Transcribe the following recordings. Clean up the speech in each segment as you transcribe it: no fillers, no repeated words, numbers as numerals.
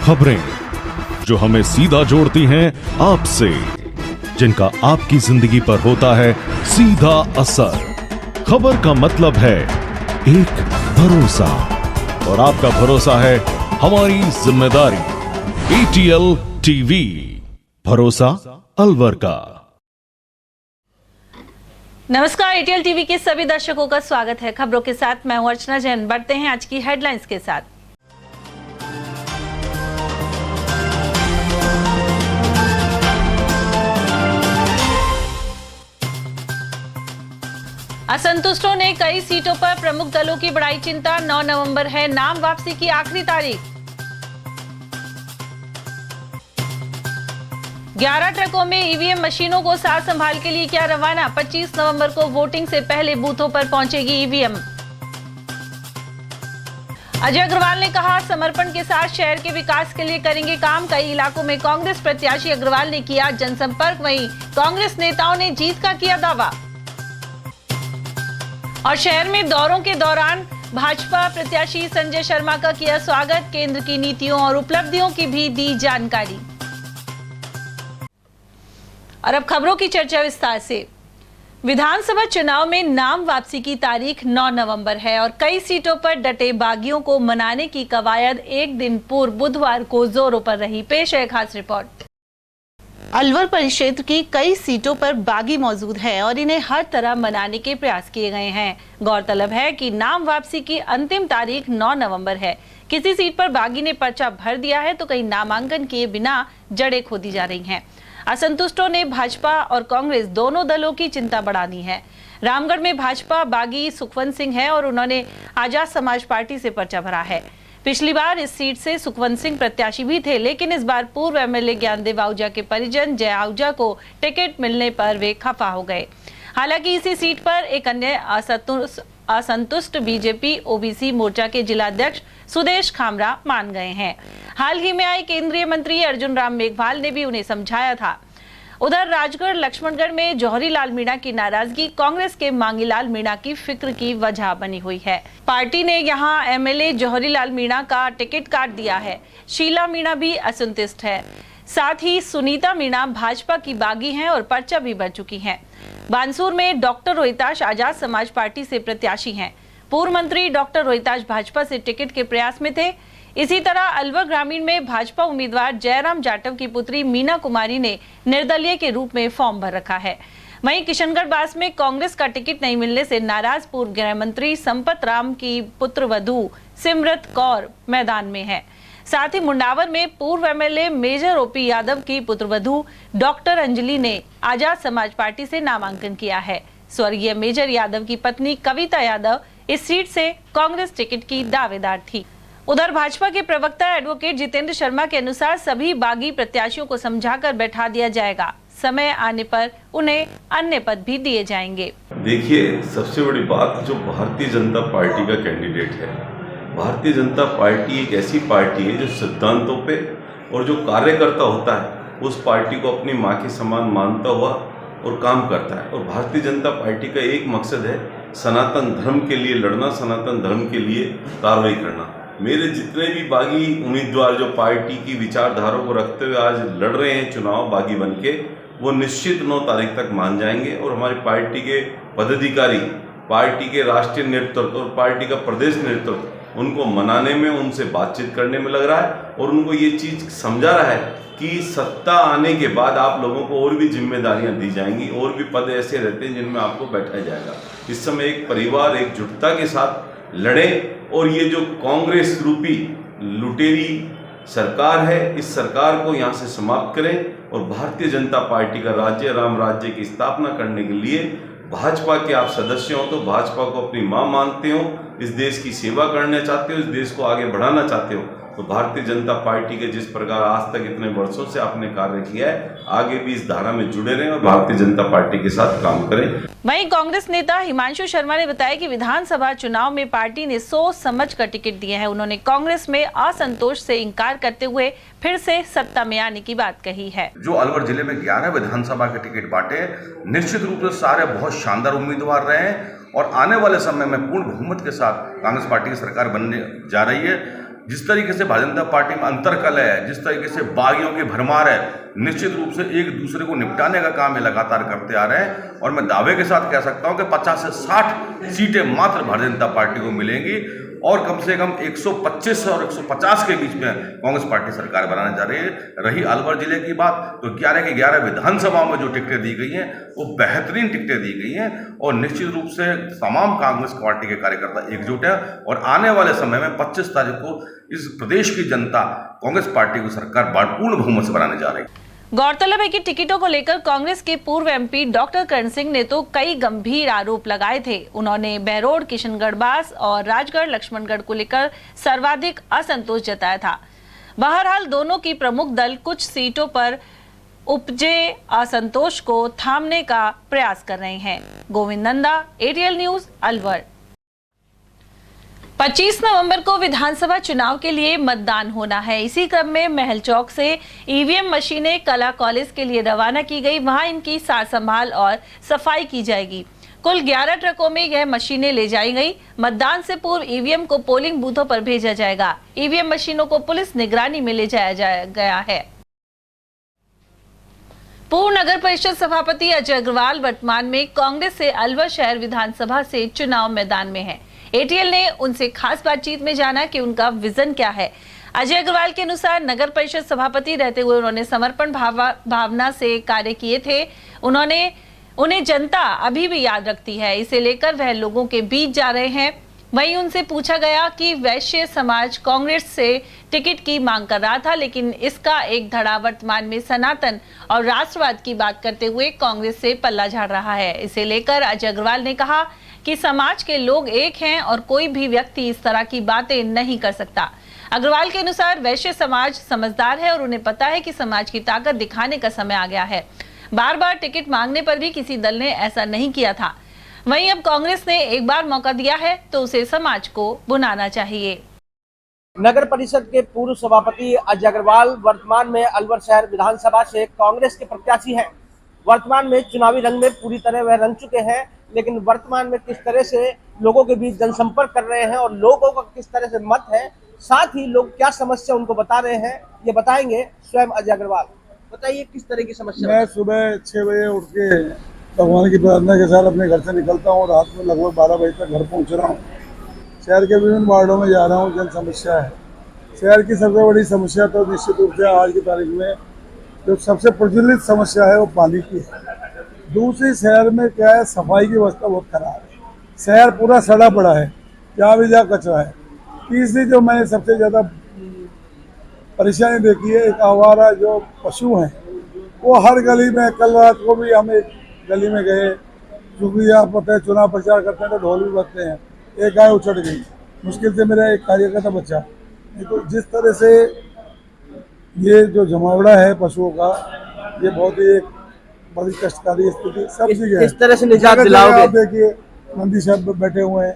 खबरें जो हमें सीधा जोड़ती हैं आपसे, जिनका आपकी जिंदगी पर होता है सीधा असर। खबर का मतलब है एक भरोसा, और आपका भरोसा है हमारी जिम्मेदारी। ATL TV, भरोसा अलवर का। नमस्कार, ATL TV के सभी दर्शकों का स्वागत है। खबरों के साथ मैं हूं अर्चना जैन। बढ़ते हैं आज की हेडलाइंस के साथ। असंतुष्टों ने कई सीटों पर प्रमुख दलों की बढ़ाई चिंता। 9 नवंबर है नाम वापसी की आखिरी तारीख। 11 ट्रकों में ईवीएम मशीनों को साथ संभाल के लिए किया रवाना। 25 नवंबर को वोटिंग से पहले बूथों पर पहुंचेगी ईवीएम। अजय अग्रवाल ने कहा, समर्पण के साथ शहर के विकास के लिए करेंगे काम। कई इलाकों में कांग्रेस प्रत्याशी अग्रवाल ने किया जनसंपर्क, वहीं कांग्रेस नेताओं ने जीत का किया दावा। और शहर में दौरों के दौरान भाजपा प्रत्याशी संजय शर्मा का किया स्वागत। केंद्र की नीतियों और उपलब्धियों की भी दी जानकारी। और अब खबरों की चर्चा विस्तार से। विधानसभा चुनाव में नाम वापसी की तारीख 9 नवंबर है और कई सीटों पर डटे बागियों को मनाने की कवायद एक दिन पूर्व बुधवार को जोरों पर रही। पेश है खास रिपोर्ट। अलवर परिक्षेत्र की कई सीटों पर बागी मौजूद हैं और इन्हें हर तरह मनाने के प्रयास किए गए हैं। गौरतलब है कि नाम वापसी की अंतिम तारीख 9 नवंबर है। किसी सीट पर बागी ने पर्चा भर दिया है तो कहीं नामांकन किए बिना जड़ें खोदी जा रही हैं। असंतुष्टों ने भाजपा और कांग्रेस दोनों दलों की चिंता बढ़ा दी है। रामगढ़ में भाजपा बागी सुखवंत सिंह है और उन्होंने आजाद समाज पार्टी से पर्चा भरा है। पिछली बार इस सीट से सुखवंत सिंह प्रत्याशी भी थे, लेकिन इस बार पूर्व एमएलए ज्ञानदेव आहूजा के परिजन जय आहूजा को टिकट मिलने पर वे खफा हो गए। हालांकि इसी सीट पर एक अन्य असंतुष्ट बीजेपी ओबीसी मोर्चा के जिलाध्यक्ष सुदेश खामरा मान गए हैं। हाल ही में आए केंद्रीय मंत्री अर्जुन राम मेघवाल ने भी उन्हें समझाया था। उधर राजगढ़ लक्ष्मणगढ़ में जौहरी लाल मीणा की नाराजगी कांग्रेस के मांगीलाल मीणा की फिक्र की वजह बनी हुई है। पार्टी ने यहां एमएलए जौहरी लाल मीणा का टिकट काट दिया है। शीला मीणा भी असंतुष्ट है। साथ ही सुनीता मीणा भाजपा की बागी हैं और पर्चा भी भर चुकी हैं। बानसूर में डॉक्टर रोहिताश आजाद समाज पार्टी से प्रत्याशी हैं। पूर्व मंत्री डॉक्टर रोहिताश भाजपा से टिकट के प्रयास में थे। इसी तरह अलवर ग्रामीण में भाजपा उम्मीदवार जयराम जाटव की पुत्री मीना कुमारी ने निर्दलीय के रूप में फॉर्म भर रखा है। वहीं किशनगढ़ बास में कांग्रेस का टिकट नहीं मिलने से नाराज पूर्व गृह मंत्री संपत राम की पुत्रवधू सिमरत कौर मैदान में है। साथ ही मुंडावर में पूर्व एमएलए मेजर ओपी यादव की पुत्रवधू डॉक्टर अंजलि ने आजाद समाज पार्टी से नामांकन किया है। स्वर्गीय मेजर यादव की पत्नी कविता यादव इस सीट से कांग्रेस टिकट की दावेदार थी। उधर भाजपा के प्रवक्ता एडवोकेट जितेंद्र शर्मा के अनुसार सभी बागी प्रत्याशियों को समझाकर बैठा दिया जाएगा। समय आने पर उन्हें अन्य पद भी दिए जाएंगे। देखिए, सबसे बड़ी बात जो भारतीय जनता पार्टी का कैंडिडेट है, भारतीय जनता पार्टी एक ऐसी पार्टी है जो सिद्धांतों पे और जो कार्यकर्ता होता है उस पार्टी को अपनी माँ के समान मानता हुआ और काम करता है। और भारतीय जनता पार्टी का एक मकसद है सनातन धर्म के लिए लड़ना, सनातन धर्म के लिए कार्रवाई करना। मेरे जितने भी बागी उम्मीदवार जो पार्टी की विचारधारा को रखते हुए आज लड़ रहे हैं चुनाव बागी बनके, वो निश्चित 9 तारीख तक मान जाएंगे। और हमारी पार्टी के पदाधिकारी, पार्टी के राष्ट्रीय नेतृत्व और पार्टी का प्रदेश नेतृत्व उनको मनाने में, उनसे बातचीत करने में लग रहा है और उनको ये चीज़ समझा रहा है कि सत्ता आने के बाद आप लोगों को और भी जिम्मेदारियां दी जाएंगी, और भी पद ऐसे रहते हैं जिनमें आपको बैठाया जाएगा। इस समय एक परिवार एकजुटता के साथ लड़े और ये जो कांग्रेस रूपी लुटेरी सरकार है, इस सरकार को यहाँ से समाप्त करें और भारतीय जनता पार्टी का राज्य राम राज्य की स्थापना करने के लिए भाजपा के आप सदस्य हो तो भाजपा को अपनी मां मानते हो, इस देश की सेवा करना चाहते हो, इस देश को आगे बढ़ाना चाहते हो, तो भारतीय जनता पार्टी के जिस प्रकार आज तक इतने वर्षों से आपने कार्य किया है, आगे भी इस धारा में जुड़े रहें और भारतीय जनता पार्टी के साथ काम करें। वहीं कांग्रेस नेता हिमांशु शर्मा ने बताया कि विधानसभा चुनाव में पार्टी ने सोच समझ कर टिकट दिए हैं। उन्होंने कांग्रेस में असंतोष से इंकार करते हुए फिर से सत्ता में आने की बात कही है। जो अलवर जिले में 11 विधानसभा के टिकट बांटे, निश्चित रूप से सारे बहुत शानदार उम्मीदवार रहे हैं और आने वाले समय में पूर्ण बहुमत के साथ कांग्रेस पार्टी की सरकार बनने जा रही है। जिस तरीके से भारतीय जनता पार्टी में अंतर्कलह है, जिस तरीके से बागियों की भरमार है, निश्चित रूप से एक दूसरे को निपटाने का काम ये लगातार करते आ रहे हैं। और मैं दावे के साथ कह सकता हूं कि 50 से 60 सीटें मात्र भारतीय जनता पार्टी को मिलेंगी और कम से कम 125 और 150 के बीच में कांग्रेस पार्टी सरकार बनाने जा रही है। रही अलवर जिले की बात, तो 11 की 11 विधानसभाओं में जो टिकटें दी गई हैं वो बेहतरीन टिकटें दी गई हैं और निश्चित रूप से तमाम कांग्रेस पार्टी के कार्यकर्ता एकजुट हैं और आने वाले समय में 25 तारीख को इस प्रदेश की जनता कांग्रेस पार्टी की सरकार पूर्ण बहुमत से बनाने जा रही है। गौरतलब है कि टिकटों को लेकर कांग्रेस के पूर्व एमपी डॉक्टर करण सिंह ने तो कई गंभीर आरोप लगाए थे। उन्होंने बहरोड, किशनगढ़ बास और राजगढ़ लक्ष्मणगढ़ को लेकर सर्वाधिक असंतोष जताया था। बहरहाल दोनों की प्रमुख दल कुछ सीटों पर उपजे असंतोष को थामने का प्रयास कर रहे हैं। Govind Nanda, ATL news, Alwar. 25 नवंबर को विधानसभा चुनाव के लिए मतदान होना है। इसी क्रम में महल चौक से ईवीएम मशीनें कला कॉलेज के लिए रवाना की गई। वहां इनकी सार संभाल और सफाई की जाएगी। कुल 11 ट्रकों में यह मशीनें ले जाई गई। मतदान से पूर्व ईवीएम को पोलिंग बूथों पर भेजा जाएगा। ईवीएम मशीनों को पुलिस निगरानी में ले जाया गया है। पूर्व नगर परिषद सभापति अजय अग्रवाल वर्तमान में कांग्रेस से अलवर शहर विधानसभा से चुनाव मैदान में है। ATL ने उनसे खास बातचीत में जाना कि उनका विजन क्या है। अजय अग्रवाल के अनुसार नगर परिषद सभापति रहते हुए उन्होंने समर्पण भावना से कार्य किए थे। उन्हें जनता अभी भी याद रखती है। इसे लेकर वह लोगों के बीच जा रहे हैं। वहीं उनसे पूछा गया कि वैश्य समाज कांग्रेस से टिकट की मांग कर रहा था, लेकिन इसका एक धड़ा वर्तमान में सनातन और राष्ट्रवाद की बात करते हुए कांग्रेस से पल्ला झाड़ रहा है। इसे लेकर अजय अग्रवाल ने कहा कि समाज के लोग एक हैं और कोई भी व्यक्ति इस तरह की बातें नहीं कर सकता। अग्रवाल के अनुसार वैश्य समाज समझदार है और उन्हें पता है कि समाज की ताकत दिखाने का समय आ गया है। बार बार टिकट मांगने पर भी किसी दल ने ऐसा नहीं किया था। वहीं अब कांग्रेस ने एक बार मौका दिया है तो उसे समाज को बुनाना चाहिए। नगर परिषद के पूर्व सभापति अजय अग्रवाल वर्तमान में अलवर शहर विधानसभा से कांग्रेस के प्रत्याशी हैं। वर्तमान में चुनावी रंग में पूरी तरह वह रंग चुके हैं, लेकिन वर्तमान में किस तरह से लोगों के बीच जनसंपर्क कर रहे हैं और लोगों का किस तरह से मत है, साथ ही लोग क्या समस्या उनको बता रहे हैं, ये बताएंगे स्वयं अजय अग्रवाल। बताइए किस तरह की समस्या। मैं सुबह 6 बजे उठ के भगवान की प्रार्थना के साथ अपने घर से निकलता हूँ। रात में लगभग 12 बजे तक घर पहुँच रहा हूँ। शहर के विभिन्न वार्डों में जा रहा हूँ। जन समस्या है शहर की। सबसे बड़ी समस्या तो निश्चित रूप से आज की तारीख में जो सबसे प्रज्वलित समस्या है वो पानी की है। दूसरी, शहर में क्या है, सफाई की व्यवस्था बहुत खराब है। शहर पूरा सड़ा पड़ा है, जहाँ भी जहाँ कचरा है। तीसरी जो मैंने सबसे ज़्यादा परेशानी देखी है, एक आवारा जो पशु हैं वो हर गली में। कल रात को भी हम एक गली में गए, क्योंकि आप पता है चुनाव प्रचार करते हैं तो ढोल भी बजते हैं। एक गाय उछड़ गई, मुश्किल से मेरा एक कार्यकर्ता बचा। तो जिस तरह से ये जो जमावड़ा है पशुओं का, ये बहुत ही एक बड़ी कष्टकारी स्थिति सब जगह। इस तरह से निजात दिलाओगे? आप देखिए नंदी साहब बैठे हुए हैं,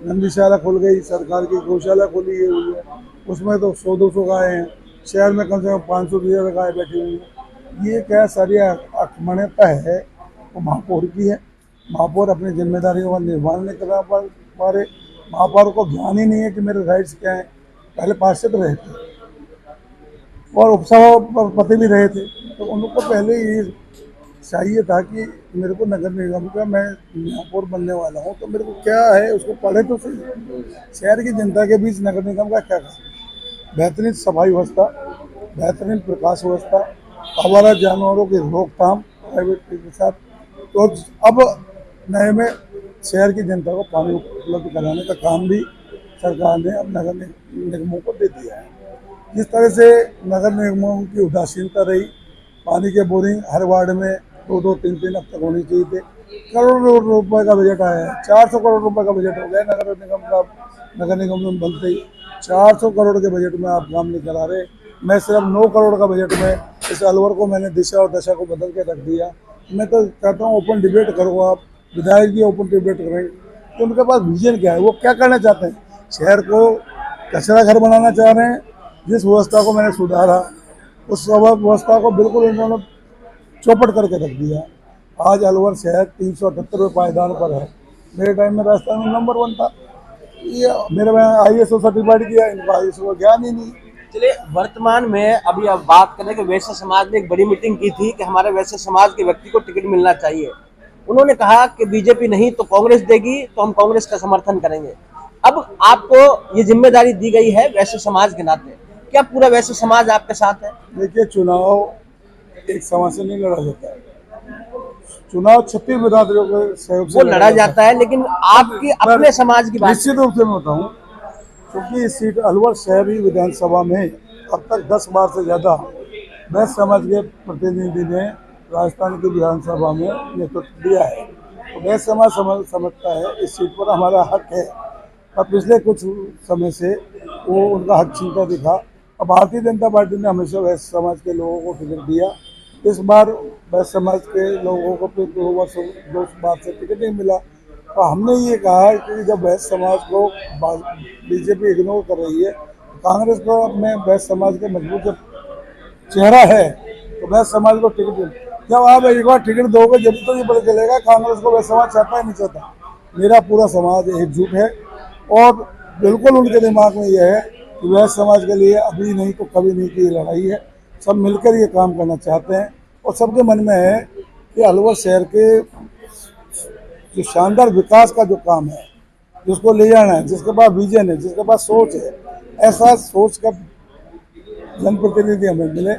नंदीशाला खुल गई, सरकार की गौशाला खोली हुई है, उसमें तो 100-200 गाय हैं। शहर में कम से कम 500 से ज़्यादा गाय बैठी हुई है। ये क्या सारी अक्षमण्यता है वो महापौर की है। महापौर अपनी जिम्मेदारियों का निर्वहन नहीं कर पा रहे। महापौर को ज्ञान ही नहीं है कि मेरे राइट्स क्या हैं। पहले पार्षद रहे थे और उपसभापति भी रहे थे, तो उनको पहले ये चाहिए था कि मेरे को नगर निगम का मैं महापौर बनने वाला हूँ, तो मेरे को क्या है उसको पढ़े तो सही। शहर की जनता के बीच नगर निगम का क्या काम? बेहतरीन सफाई व्यवस्था, बेहतरीन प्रकाश व्यवस्था, आवारा जानवरों की रोकथाम प्राइवेट के साथ। तो अब नए में शहर की जनता को पानी उपलब्ध कराने का काम भी सरकार ने अब नगर निगमों को दे दिया है। जिस तरह से नगर निगमों की उदासीनता रही, पानी के बोरिंग हर वार्ड में 2-2, 3-3 अब तक होनी चाहिए थे। करोड़ों रुपए का बजट आया है, 400 करोड़ रुपए का बजट हो गया नगर निगम का। नगर निगम में बनते ही 400 करोड़ के बजट में आप काम नहीं करा रहे। मैं सिर्फ 9 करोड़ का बजट में इस अलवर को मैंने दिशा और दशा को बदल के रख दिया। मैं तो चाहता हूँ ओपन डिबेट करो, आप विधायक भी ओपन डिबेट करें कि उनके पास विजन क्या है, वो क्या करना चाहते हैं। शहर को कचरा घर बनाना चाह रहे हैं। जिस व्यवस्था को मैंने सुधारा उस व्यवस्था को बिल्कुल उन्होंने चौपट करके रख दिया। आज अलवर शहर 378वें पायदान पर है। मेरे टाइम में राजस्थान में नंबर 1 था। ये मेरे में ISO सर्टिफाइड किया, इनको ISO का ज्ञान ही नहीं। चलिए, वर्तमान में अभी अब बात करें कि वैश्य समाज ने एक बड़ी मीटिंग की थी कि हमारे वैश्य समाज के व्यक्ति को टिकट मिलना चाहिए। उन्होंने कहा कि बीजेपी नहीं तो कांग्रेस देगी, तो हम कांग्रेस का समर्थन करेंगे। अब आपको ये जिम्मेदारी दी गई है वैश्य समाज के नाते, क्या पूरा वैश्य समाज आपके साथ है? देखिए, चुनाव एक समाज से नहीं लड़ा जाता है, चुनाव 36 विधायकों के सहयोग से वो लड़ा जाता है, लेकिन आपकी अपने समाज की बात निश्चित रूप से मैं बताऊं, क्योंकि इस सीट अलवर शहरी विधानसभा में अब तक 10 बार से ज्यादा वैश्य समाज के प्रतिनिधि ने राजस्थान की विधानसभा में नेतृत्व दिया है। तो वैश्य समाज समझता है इस सीट पर हमारा हक है, और पिछले कुछ समय से वो उनका हक छीनता दिखा। अब भारतीय जनता पार्टी ने हमेशा वैश्य समाज के लोगों को टिकट दिया। इस बार वैश्य समाज के लोगों को 2 बार से टिकट नहीं मिला, तो हमने ये कहा कि जब वैश्य समाज को बीजेपी इग्नोर कर रही है, कांग्रेस को अपने वैश्य समाज के मजबूत चेहरा है, तो वैश्य समाज को टिकट जब आप एक बार टिकट दोगे जब तो ये पता चलेगा कांग्रेस को वैश्य समाज चाहता है नहीं चाहता। मेरा पूरा समाज एकजुट है और बिल्कुल उनके दिमाग में यह है कि वैश्य समाज के लिए अभी नहीं तो कभी नहीं की लड़ाई है। सब मिलकर ये काम करना चाहते हैं और सबके मन में है कि अलवर शहर के जो शानदार विकास का जो काम है, जिसको ले जाना है, जिसके पास विजन है, जिसके पास सोच है, ऐसा सोच का जनप्रतिनिधि हमें मिले।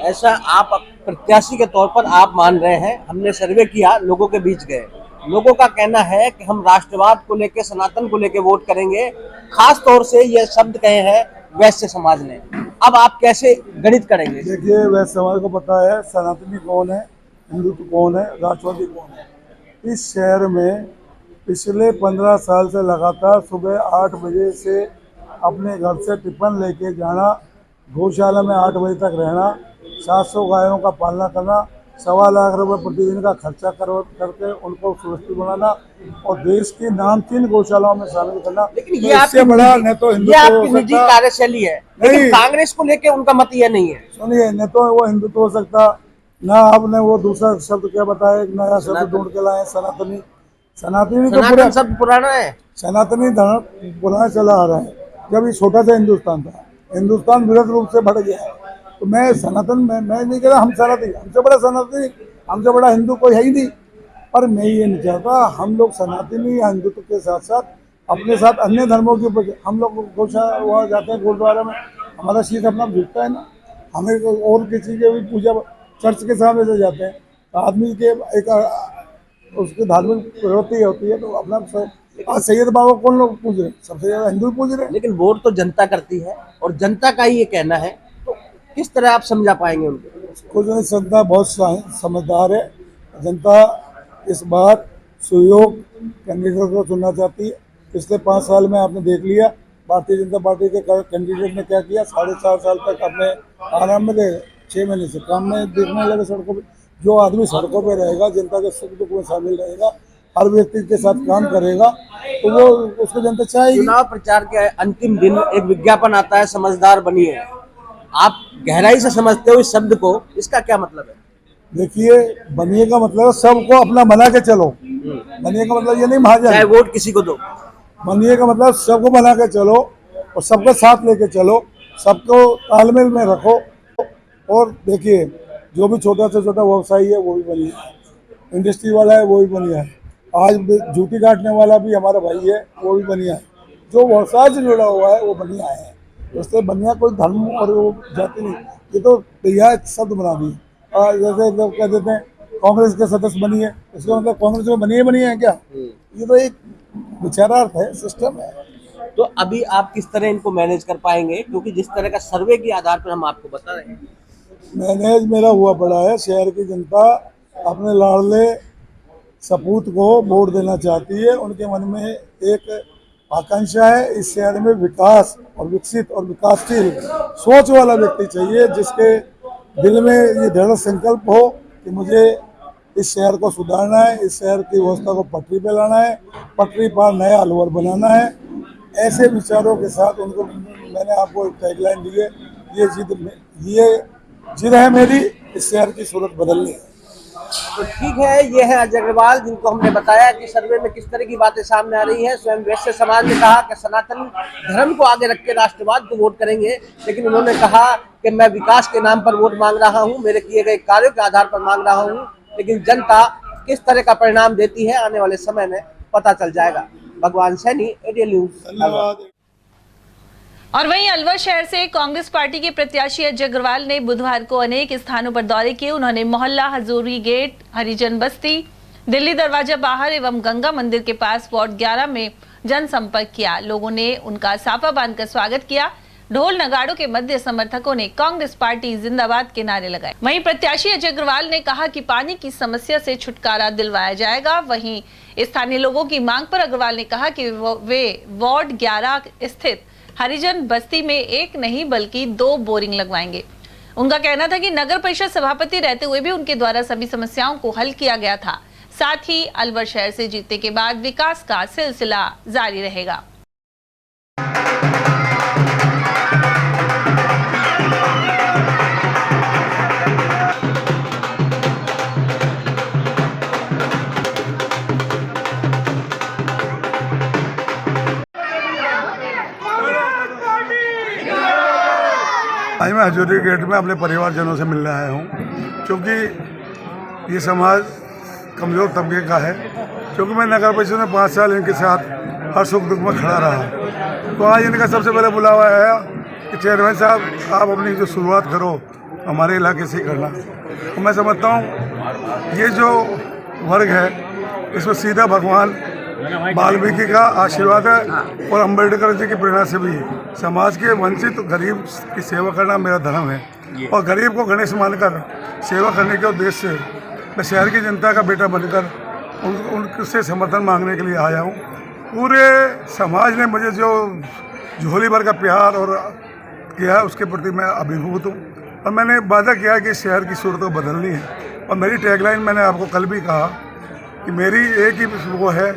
ऐसा आप प्रत्याशी के तौर पर आप मान रहे हैं? हमने सर्वे किया, लोगों के बीच गए, लोगों का कहना है कि हम राष्ट्रवाद को लेकर, सनातन को लेकर वोट करेंगे। खास तौर से ये शब्द कहे हैं वैश्य समाज ने। अब आप कैसे गणित करेंगे? देखिए, वैश्य समाज को पता है सनातनी कौन है, हिंदुत्व कौन है, राष्ट्रवादी कौन है। इस शहर में पिछले 15 साल से लगातार सुबह 8 बजे से अपने घर से टिफिन लेके जाना, गौशाला में 8 बजे तक रहना, 700 गायों का पालना करना, 1.25 लाख रुपए प्रतिदिन का खर्चा करके उनको सुरक्षित बनाना और देश की नामचीन गौशालाओं में शामिल करना। लेकिन ये आपसे बड़ा न तो हिंदुत्व हो निजी सकता, कार्यशैली है, लेकिन कांग्रेस को लेके उनका मत ये नहीं है। सुनिए, न तो वो हिंदुत्व हो सकता, ना आपने वो दूसरा शब्द क्या बताया, एक नया शब्द ढूंढ के लाए, सनातनी। सनातनी तो पूरा शब्द पुराना है, सनातनी धर्म पुराना चला आ रहा है। जब ये छोटा सा हिंदुस्तान था, हिंदुस्तान विरत रूप से बढ़ गया है, तो मैं सनातन मैं नहीं कह रहा हम सनातनी, हमसे बड़ा सनातनी, हमसे बड़ा हिंदू कोई है ही नहीं। पर मैं ये नहीं चाहता हम लोग सनातनी या हिंदुत्व के साथ साथ अपने साथ अन्य धर्मों के ऊपर, हम लोग गौशाला वहाँ जाते हैं गुरुद्वारा में, हमारा शीश अपना झुकता है ना, हमें और किसी के भी पूजा चर्च के सामने से जाते हैं, तो आदमी के एक उसकी धार्मिक प्रवृत्ति होती है, तो अपना सैयद बाबा कौन लोग पूज रहे हैं? सबसे ज्यादा हिंदू पूज रहे हैं। लेकिन वोट तो जनता करती है और जनता का ही ये कहना है, तो किस तरह आप समझा पाएंगे उनको? कुछ नहीं, जनता बहुत समझदार है। जनता इस बार सुयोग कैंडिडेट को चुनना चाहती है। पिछले 5 साल में आपने देख लिया भारतीय जनता पार्टी के कैंडिडेट ने क्या किया। 4.5 साल तक अपने आराम में गए, 6 महीने से काम में देखने लगे सड़कों पर। जो आदमी सड़कों पर रहेगा, जनता के सुख दुख में शामिल रहेगा, हर व्यक्ति के साथ काम करेगा, तो वो उसको जनता चाहेगी। चुनाव प्रचार के अंतिम दिन एक विज्ञापन आता है, समझदार बनिए। आप गहराई से समझते हो इस शब्द को, इसका क्या मतलब है? देखिए, बनिए का मतलब सबको अपना बना के चलो। बनिए का मतलब ये नहीं महाजन, चाहे वोट किसी को दो। बनिए का मतलब सबको बना के चलो और सबको साथ लेके चलो, सबको तालमेल में रखो। और देखिए, जो भी छोटा से छोटा व्यवसायी है वो भी बनिया है, इंडस्ट्री वाला है वो भी बनिया है, आज जूती काटने वाला भी हमारा भाई है वो भी बनिया है। जो व्यवसाय से जुड़ा हुआ है वो बनिया है। इससे बनिया कोई धर्म और वो जाति नहीं, ये तो तैयार शब्द बना दिए। जैसे लोग कह देते हैं कांग्रेस के सदस्य बनिए, इसका मतलब कांग्रेस में बनिए है क्या? ये तो एक विचारार्थ है, सिस्टम है। तो अभी आप किस तरह इनको मैनेज कर पाएंगे, क्योंकि जिस तरह का सर्वे के आधार पर हम आपको बता रहे हैं। मैनेज मेरा हुआ पड़ा है। शहर की जनता अपने लाडले सपूत को वोट देना चाहती है। उनके मन में एक आकांक्षा है, इस शहर में विकास और विकसित और विकासशील सोच वाला व्यक्ति चाहिए, जिसके दिल में ये दृढ़ संकल्प हो कि मुझे इस शहर को सुधारना है, इस शहर की व्यवस्था को पटरी पे लाना है, पटरी पर नया अलवर बनाना है। ऐसे विचारों के साथ उनको मैंने आपको टैगलाइन दी है, ये जिद है मेरी, इस शहर की सूरत बदलनी है। तो ठीक है, ये है अजय अग्रवाल, जिनको हमने बताया कि सर्वे में किस तरह की बातें सामने आ रही हैं। स्वयं वैश्य समाज ने कहा कि सनातन धर्म को आगे रख के राष्ट्रवाद को वोट करेंगे, लेकिन उन्होंने कहा कि मैं विकास के नाम पर वोट मांग रहा हूं, मेरे किए गए कार्यों के आधार पर मांग रहा हूं, लेकिन जनता किस तरह का परिणाम देती है आने वाले समय में पता चल जाएगा। भगवान सैनी, एटीएल न्यूज। और वहीं अलवर शहर से कांग्रेस पार्टी के प्रत्याशी अजय अग्रवाल ने बुधवार को अनेक स्थानों पर दौरे किए। उन्होंने मोहल्ला हजूरी गेट, हरिजन बस्ती, दिल्ली दरवाजा बाहर एवं गंगा मंदिर के पास वार्ड 11 में जनसंपर्क किया। लोगों ने उनका साफा बांधकर स्वागत किया। ढोल नगाड़ों के मध्य समर्थकों ने कांग्रेस पार्टी जिंदाबाद के नारे लगाए। वहीं प्रत्याशी अजय अग्रवाल ने कहा कि पानी की समस्या से छुटकारा दिलवाया जाएगा। वहीं स्थानीय लोगों की मांग पर अग्रवाल ने कहा कि वे वार्ड 11 स्थित हरिजन बस्ती में एक नहीं बल्कि 2 बोरिंग लगवाएंगे। उनका कहना था कि नगर परिषद सभापति रहते हुए भी उनके द्वारा सभी समस्याओं को हल किया गया था। साथ ही अलवर शहर से जीतने के बाद विकास का सिलसिला जारी रहेगा। आज मैं हजूरी गेट में अपने परिवारजनों से मिलने आया हूँ, क्योंकि ये समाज कमज़ोर तबके का है। क्योंकि मैं नगर परिषद में 5 साल इनके साथ हर सुख दुख में खड़ा रहा, तो आज इनका सबसे पहले बुलावा आया कि चेयरमैन साहब आप अपनी जो शुरुआत करो हमारे इलाके से ही करना। तो मैं समझता हूँ ये जो वर्ग है इसमें सीधा भगवान वाल्मीकि का आशीर्वाद है और अम्बेडकर जी की प्रेरणा से भी समाज के वंचित गरीब की सेवा करना मेरा धर्म है। और गरीब को गणेश मानकर सेवा करने के उद्देश्य से मैं शहर की जनता का बेटा बनकर उनसे समर्थन मांगने के लिए आया हूँ। पूरे समाज ने मुझे जो झोली भर का प्यार और किया है उसके प्रति मैं अभिभूत हूँ और मैंने वादा किया कि शहर की सूरत को बदलनी है। और मेरी टैगलाइन मैंने आपको कल भी कहा कि मेरी एक ही वो है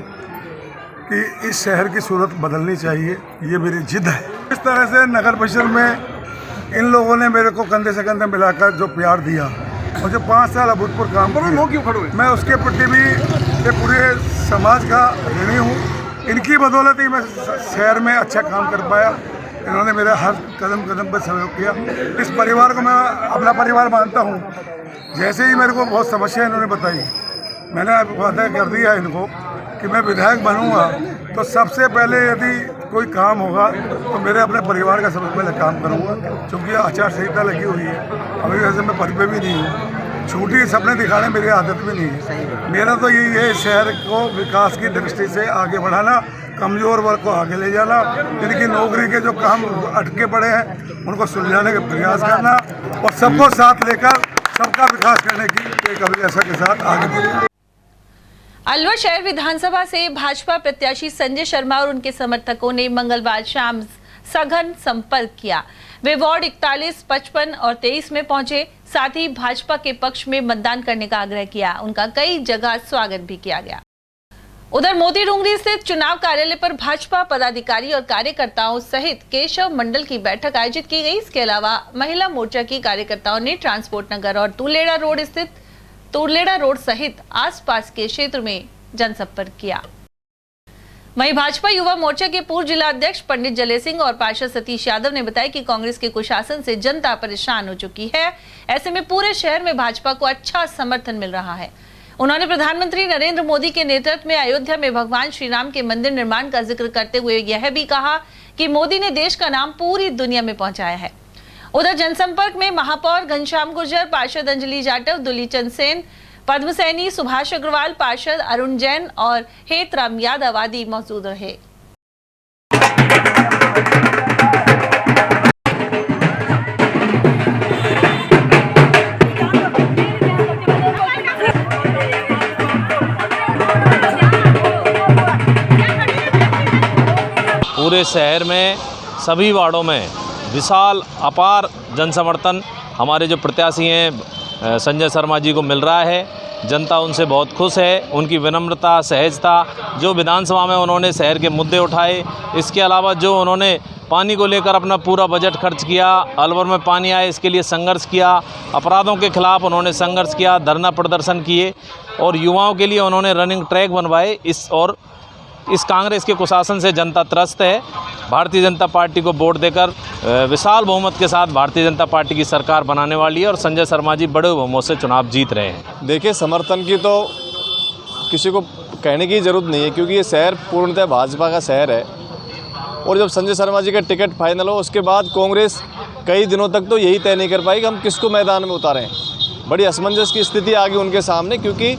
कि इस शहर की सूरत बदलनी चाहिए, ये मेरी जिद है। इस तरह से नगर परिषद में इन लोगों ने मेरे को कंधे से कंधे मिलाकर जो प्यार दिया और जो 5 साल अभूतपूर्व काम किए, मैं उसके प्रति भी ये पूरे समाज का ऋणी हूँ। इनकी बदौलत ही मैं शहर में अच्छा काम कर पाया। इन्होंने मेरा हर कदम कदम पर सहयोग किया। इस परिवार को मैं अपना परिवार मानता हूँ। जैसे ही मेरे को बहुत समस्या इन्होंने बताई, मैंने वादा कर दिया इनको कि मैं विधायक बनूंगा तो सबसे पहले यदि कोई काम होगा तो मेरे अपने परिवार का सबसे पहले काम करूंगा। क्योंकि आचार संहिता लगी हुई है, अभी वैसे मैं पद पे भी नहीं हूँ, झूठी सपने दिखाने मेरी आदत भी नहीं है। मेरा तो यही है शहर को विकास की दृष्टि से आगे बढ़ाना, कमज़ोर वर्ग को आगे ले जाना, जिनकी नौकरी के जो काम अटके पड़े हैं उनको सुलझाने का प्रयास करना और सबको साथ लेकर सबका विकास करने की एक अभिलाषा के साथ आगे बढ़ना। अलवर शहर विधानसभा से भाजपा प्रत्याशी संजय शर्मा और उनके समर्थकों ने मंगलवार शाम सघन संपर्क किया। वे वार्ड 41, 55 और 23 में पहुंचे। साथ ही भाजपा के पक्ष में मतदान करने का आग्रह किया। उनका कई जगह स्वागत भी किया गया। उधर मोती डूंगरी स्थित चुनाव कार्यालय पर भाजपा पदाधिकारी और कार्यकर्ताओं सहित केशव मंडल की बैठक आयोजित की गई। इसके अलावा महिला मोर्चा की कार्यकर्ताओं ने ट्रांसपोर्ट नगर और तुलेड़ा रोड सहित आसपास के क्षेत्र में जनसंपर्क किया। वहीं भाजपा युवा मोर्चा के पूर्व जिला अध्यक्ष पंडित जले सिंह और पार्षद सतीश यादव ने बताया कि कांग्रेस के कुशासन से जनता परेशान हो चुकी है। ऐसे में पूरे शहर में भाजपा को अच्छा समर्थन मिल रहा है। उन्होंने प्रधानमंत्री नरेंद्र मोदी के नेतृत्व में अयोध्या में भगवान श्री राम के मंदिर निर्माण का जिक्र करते हुए यह भी कहा कि मोदी ने देश का नाम पूरी दुनिया में पहुंचाया है। उधर जनसंपर्क में महापौर घनश्याम गुर्जर, पार्षद अंजलि जाटव, दुलीचंद सेन, पद्म सैनी, सुभाष अग्रवाल, पार्षद अरुण जैन और हेतराम यादव आदि मौजूद रहे। पूरे शहर में सभी वार्डों में विशाल अपार जनसमर्थन हमारे जो प्रत्याशी हैं संजय शर्मा जी को मिल रहा है। जनता उनसे बहुत खुश है। उनकी विनम्रता, सहजता, जो विधानसभा में उन्होंने शहर के मुद्दे उठाए, इसके अलावा जो उन्होंने पानी को लेकर अपना पूरा बजट खर्च किया। अलवर में पानी आए इसके लिए संघर्ष किया। अपराधों के खिलाफ उन्होंने संघर्ष किया, धरना प्रदर्शन किए और युवाओं के लिए उन्होंने रनिंग ट्रैक बनवाए। इस कांग्रेस के कुशासन से जनता त्रस्त है। भारतीय जनता पार्टी को वोट देकर विशाल बहुमत के साथ भारतीय जनता पार्टी की सरकार बनाने वाली है और संजय शर्मा जी बड़े बहुमत से चुनाव जीत रहे हैं। देखिए, समर्थन की तो किसी को कहने की ज़रूरत नहीं है, क्योंकि ये शहर पूर्णतः भाजपा का शहर है। और जब संजय शर्मा जी का टिकट फाइनल हो उसके बाद कांग्रेस कई दिनों तक तो यही तय नहीं कर पाई कि हम किसको मैदान में उतारें। बड़ी असमंजस की स्थिति आ गई उनके सामने, क्योंकि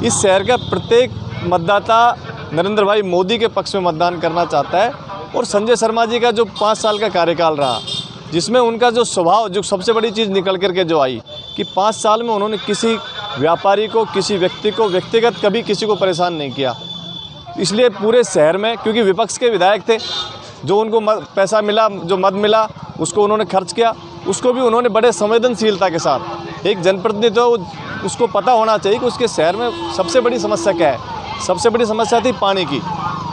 इस शहर का प्रत्येक मतदाता नरेंद्र भाई मोदी के पक्ष में मतदान करना चाहता है। और संजय शर्मा जी का जो 5 साल का कार्यकाल रहा, जिसमें उनका जो स्वभाव, जो सबसे बड़ी चीज़ निकल करके जो आई कि 5 साल में उन्होंने किसी व्यापारी को, किसी व्यक्ति को व्यक्तिगत कभी किसी को परेशान नहीं किया। इसलिए पूरे शहर में, क्योंकि विपक्ष के विधायक थे, जो उनको पैसा मिला, जो मद मिला, उसको उन्होंने खर्च किया, उसको भी उन्होंने बड़े संवेदनशीलता के साथ, एक जनप्रतिनिधि तो उसको पता होना चाहिए कि उसके शहर में सबसे बड़ी समस्या क्या है। सबसे बड़ी समस्या थी पानी की,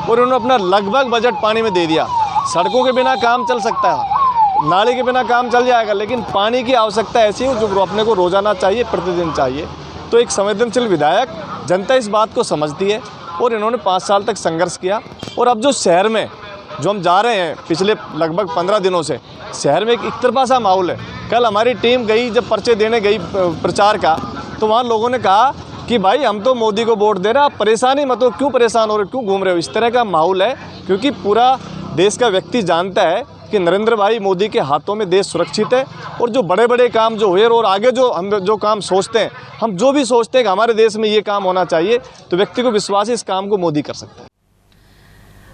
और उन्होंने अपना लगभग बजट पानी में दे दिया। सड़कों के बिना काम चल सकता है, नाले के बिना काम चल जाएगा, लेकिन पानी की आवश्यकता ऐसी है जो अपने को रोज़ाना चाहिए, प्रतिदिन चाहिए। तो एक संवेदनशील विधायक, जनता इस बात को समझती है और इन्होंने 5 साल तक संघर्ष किया। और अब जो शहर में जो हम जा रहे हैं पिछले लगभग 15 दिनों से, शहर में एक तरफा सा माहौल है। कल हमारी टीम गई, जब पर्चे देने गई प्रचार का, तो वहाँ लोगों ने कहा कि भाई हम तो मोदी को वोट दे रहे हैं, आप परेशान ही मत हो, क्यों परेशान हो रहे, क्यों घूम रहे हो। इस तरह का माहौल है, क्योंकि पूरा देश का व्यक्ति जानता है कि नरेंद्र भाई मोदी के हाथों में देश सुरक्षित है। और जो बड़े बड़े काम जो हुए और आगे जो हम जो काम सोचते हैं, हम जो भी सोचते हैं कि हमारे देश में ये काम होना चाहिए, तो व्यक्ति को विश्वास है इस काम को मोदी कर सकता है।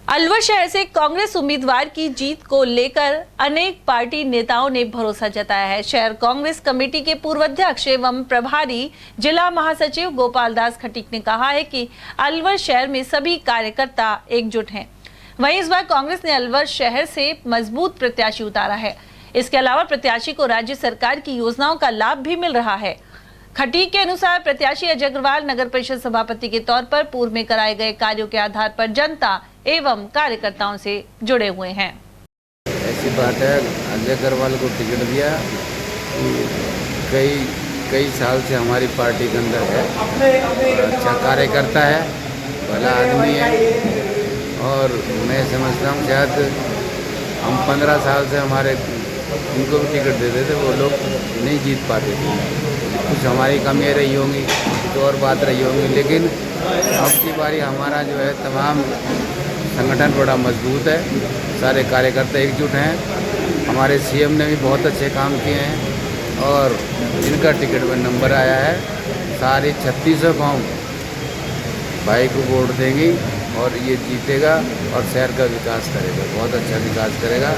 अलवर शहर से कांग्रेस उम्मीदवार की जीत को लेकर अनेक पार्टी नेताओं ने भरोसा जताया है। शहर कांग्रेस कमेटी के पूर्व अध्यक्ष एवं प्रभारी जिला महासचिव गोपाल दास खटीक ने कहा है कि अलवर शहर में सभी कार्यकर्ता एकजुट हैं। वहीं इस बार कांग्रेस ने अलवर शहर से मजबूत प्रत्याशी उतारा है। इसके अलावा प्रत्याशी को राज्य सरकार की योजनाओं का लाभ भी मिल रहा है। खटीक के अनुसार प्रत्याशी अजय अग्रवाल नगर परिषद सभापति के तौर पर पूर्व में कराए गए कार्यों के आधार पर जनता एवं कार्यकर्ताओं से जुड़े हुए हैं। ऐसी बात है, अजय अग्रवाल को टिकट दिया, कई साल से हमारी पार्टी के अंदर है, अच्छा कार्यकर्ता है, भला आदमी है। और मैं समझता हूँ शायद हम 15 साल से हमारे उनको भी टिकट देते थे, वो लोग नहीं जीत पाते थे। कुछ हमारी कमियाँ रही होंगी, तो और बात रही होंगी, लेकिन अब की बारी हमारा जो है तमाम संगठन बड़ा मजबूत है, सारे कार्यकर्ता एकजुट हैं। हमारे सीएम ने भी बहुत अच्छे काम किए हैं और जिनका टिकट में नंबर आया है, सारी 3600 गाँव भाई को वोट देंगी और ये जीतेगा और शहर का विकास करेगा, बहुत अच्छा विकास करेगा।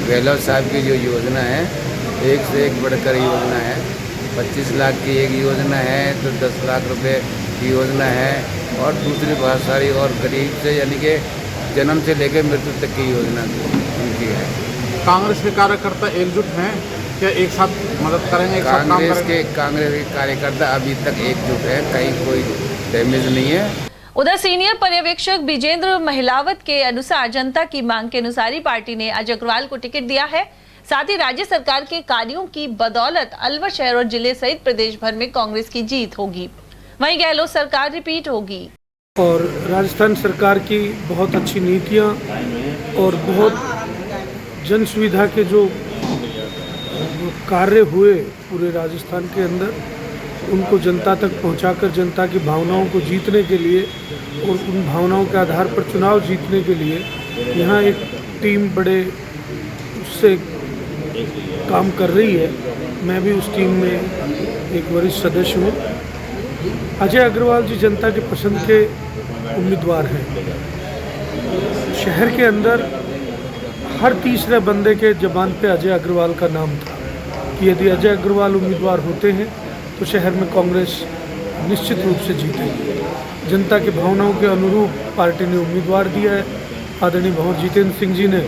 गहलोत साहब की जो योजना है, एक से एक बढ़कर योजना है। 25 लाख की एक योजना है, तो 10 लाख रुपए की योजना है, और दूसरी बहुत सारी और गरीब से यानी कि जन्म से लेकर मृत्यु तक की योजना उनकी है। कांग्रेस के कार्यकर्ता एकजुट हैं क्या, एक साथ मदद करेंगे? कांग्रेस के कार्यकर्ता अभी तक एकजुट है, कहीं कोई डैमेज नहीं है। उधर सीनियर पर्यवेक्षक विजेंद्र महिलावत के अनुसार जनता की मांग के अनुसार ही पार्टी ने अजय अग्रवाल को टिकट दिया है। साथ ही राज्य सरकार के कार्यों की बदौलत अलवर शहर और जिले सहित प्रदेश भर में कांग्रेस की जीत होगी। वहीं गहलोत सरकार रिपीट होगी। और राजस्थान सरकार की बहुत अच्छी नीतियां और बहुत जन सुविधा के जो कार्य हुए पूरे राजस्थान के अंदर, उनको जनता तक पहुंचाकर जनता की भावनाओं को जीतने के लिए और उन भावनाओं के आधार पर चुनाव जीतने के लिए यहाँ एक टीम बड़े उससे काम कर रही है। मैं भी उस टीम में एक वरिष्ठ सदस्य हूँ। अजय अग्रवाल जी जनता के पसंद के उम्मीदवार हैं। शहर के अंदर हर तीसरे बंदे के ज़बान पे अजय अग्रवाल का नाम था कि यदि अजय अग्रवाल उम्मीदवार होते हैं तो शहर में कांग्रेस निश्चित रूप से जीतेगी। जनता की भावनाओं के अनुरूप पार्टी ने उम्मीदवार दिया है। आदरणीय भंवर जितेंद्र सिंह जी ने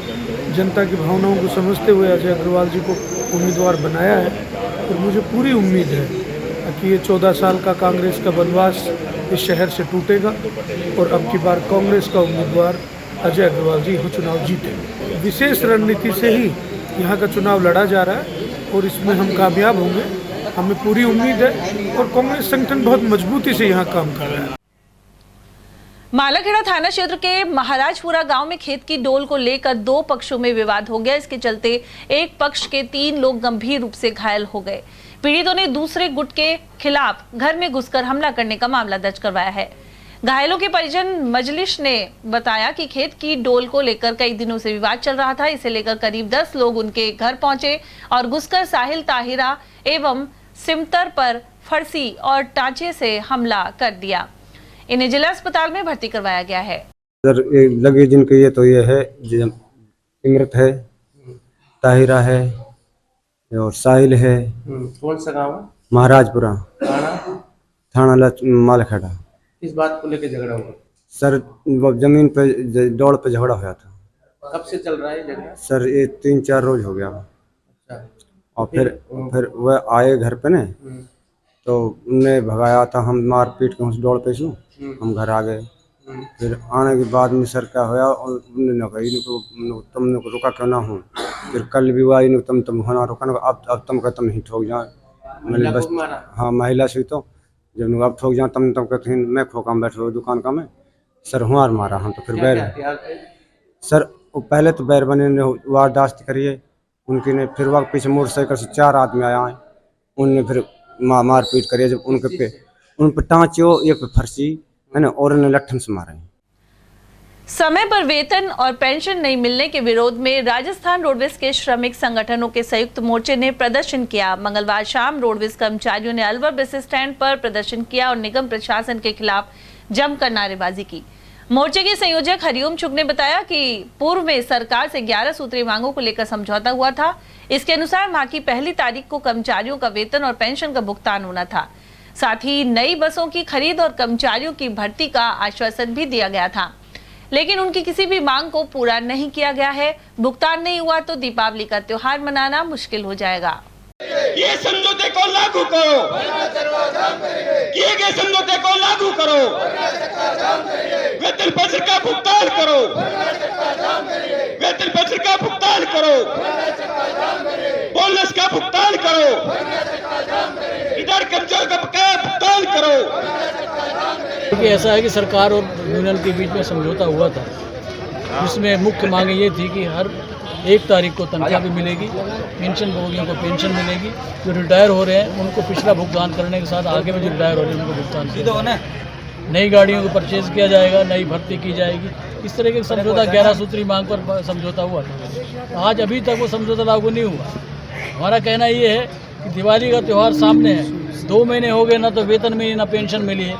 जनता की भावनाओं को समझते हुए अजय अग्रवाल जी को उम्मीदवार बनाया है। और मुझे पूरी उम्मीद है कि ये 14 साल का कांग्रेस का वनवास इस शहर से टूटेगा और अब की बार कांग्रेस का उम्मीदवार अजय अग्रवाल जी यहाँ चुनाव जीते। विशेष रणनीति से ही यहाँ का चुनाव लड़ा जा रहा है और इसमें हम कामयाब होंगे, हमें पूरी उम्मीद है। और कांग्रेस संगठन बहुत मजबूती से यहाँ काम कर रहा है। मालाखेड़ा थाना क्षेत्र के महाराजपुरा गांव में खेत की डोल को लेकर दो पक्षों में विवाद हो गया। इसके चलते एक पक्ष के 3 लोग गंभीर रूप से घायल हो गए। पीड़ितों ने दूसरे गुट के खिलाफ घर में घुसकर हमला करने का मामला दर्ज करवाया है। घायलों के परिजन मजलिस ने बताया कि खेत की डोल को लेकर कई दिनों से विवाद चल रहा था। इसे लेकर करीब 10 लोग उनके घर पहुंचे और घुसकर साहिल ताहिरा एवं सिमतर पर फरसी और टांचे से हमला कर दिया। इन्हें जिला अस्पताल में भर्ती करवाया गया है। सर लगे जिनके ये तो ये है, इमरत है, ताहिरा है और साहिल है। कौन सा गाँव है? महाराजपुरा थाना मालाखेड़ा। इस बात को लेकर झगड़ा हुआ? सर वो जमीन पे दौड़ पे झगड़ा हुआ था। कब से चल रहा है झगड़ा? सर ये 3-4 रोज हो गया। अच्छा। और फिर वह आए घर पे ने तो उन्हें भगाया था, हम मार पीट के उस दौड़ पे से हम घर आ गए। फिर आने के बाद में सर क्या होया और उन्होंने कहा तुमने को रुका क्यों ना हूँ। फिर कल भी हुआ तुम होना रुका ना, अब तुम कहते नहीं ठोक जाए। मैंने बस हाँ महिला से तो जब अब ठोक जाए तुम कहते मैं खोका में बैठे दुकान का में सर हुआर मारा हम तो फिर बैर सर पहले तो बैर बने ने वारदाश्त करिए उनकी ने। फिर वक्त पीछे मोटरसाइकिल से 4 आदमी आया है, उनने फिर मार पीट करिए। जब उन पे टाँचो एक पे फरसी है ना और उन्हें लट्ठन से मारे। समय पर वेतन और पेंशन नहीं मिलने के विरोध में राजस्थान रोडवेज के श्रमिक संगठनों के संयुक्त मोर्चे ने प्रदर्शन किया। मंगलवार शाम रोडवेज कर्मचारियों ने अलवर बस स्टैंड पर प्रदर्शन किया और निगम प्रशासन के खिलाफ जमकर नारेबाजी की। मोर्चे के संयोजक हरिओम चुग ने बताया कि पूर्व में सरकार से 11 सूत्रीय मांगों को लेकर समझौता हुआ था। इसके अनुसार माह की 1 तारीख को कर्मचारियों का वेतन और पेंशन का भुगतान होना था। साथ ही नई बसों की खरीद और कर्मचारियों की भर्ती का आश्वासन भी दिया गया था, लेकिन उनकी किसी भी मांग को पूरा नहीं किया गया है। भुगतान नहीं हुआ तो दीपावली का त्योहार मनाना मुश्किल हो जाएगा। ये समझौते को लागू करो, किए गए समझौते को लागू करो, वेतन पेंशन का भुगतान करो, वेतन पेंशन का भुगतान करो, बोनस का भुगतान करो, रिटायर्ड कर्मचारियों का भुगतान करो। क्योंकि ऐसा है कि सरकार और यूनियन के बीच में समझौता हुआ था, जिसमें मुख्य मांग ये थी कि हर 1 तारीख को तनख्वाह भी मिलेगी, पेंशन भोगियों को पेंशन मिलेगी, जो रिटायर हो रहे हैं उनको पिछला भुगतान करने के साथ आगे में जो रिटायर हो रहे हैं उनको भुगतान किया, नई गाड़ियों को परचेज किया जाएगा, नई भर्ती की जाएगी। इस तरह के समझौता 11 सूत्री मांग पर समझौता हुआ था। आज अभी तक वो समझौता लागू नहीं हुआ। हमारा कहना ये है कि दिवाली का त्यौहार सामने है, 2 महीने हो गए ना तो वेतन मिली ना पेंशन मिली है।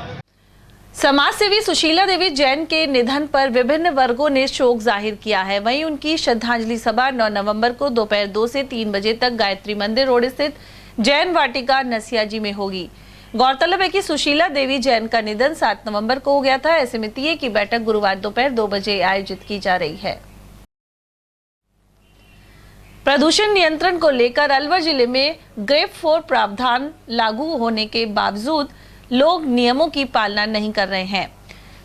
समाज सेवी सुशीला देवी जैन के निधन पर विभिन्न वर्गों ने शोक जाहिर किया है। वहीं उनकी श्रद्धांजलि सभा 9 नवंबर को दोपहर 2 से 3 बजे तक गायत्री मंदिर रोड स्थित जैन वाटिका नसियाजी में होगी। गौरतलब है कि सुशीला देवी जैन का निधन 7 नवंबर को हो गया था। ऐसे में तीये की बैठक गुरुवार दोपहर 2 बजे आयोजित की जा रही है। प्रदूषण नियंत्रण को लेकर अलवर जिले में ग्रेप 4 प्रावधान लागू होने के बावजूद लोग नियमों की पालना नहीं कर रहे हैं।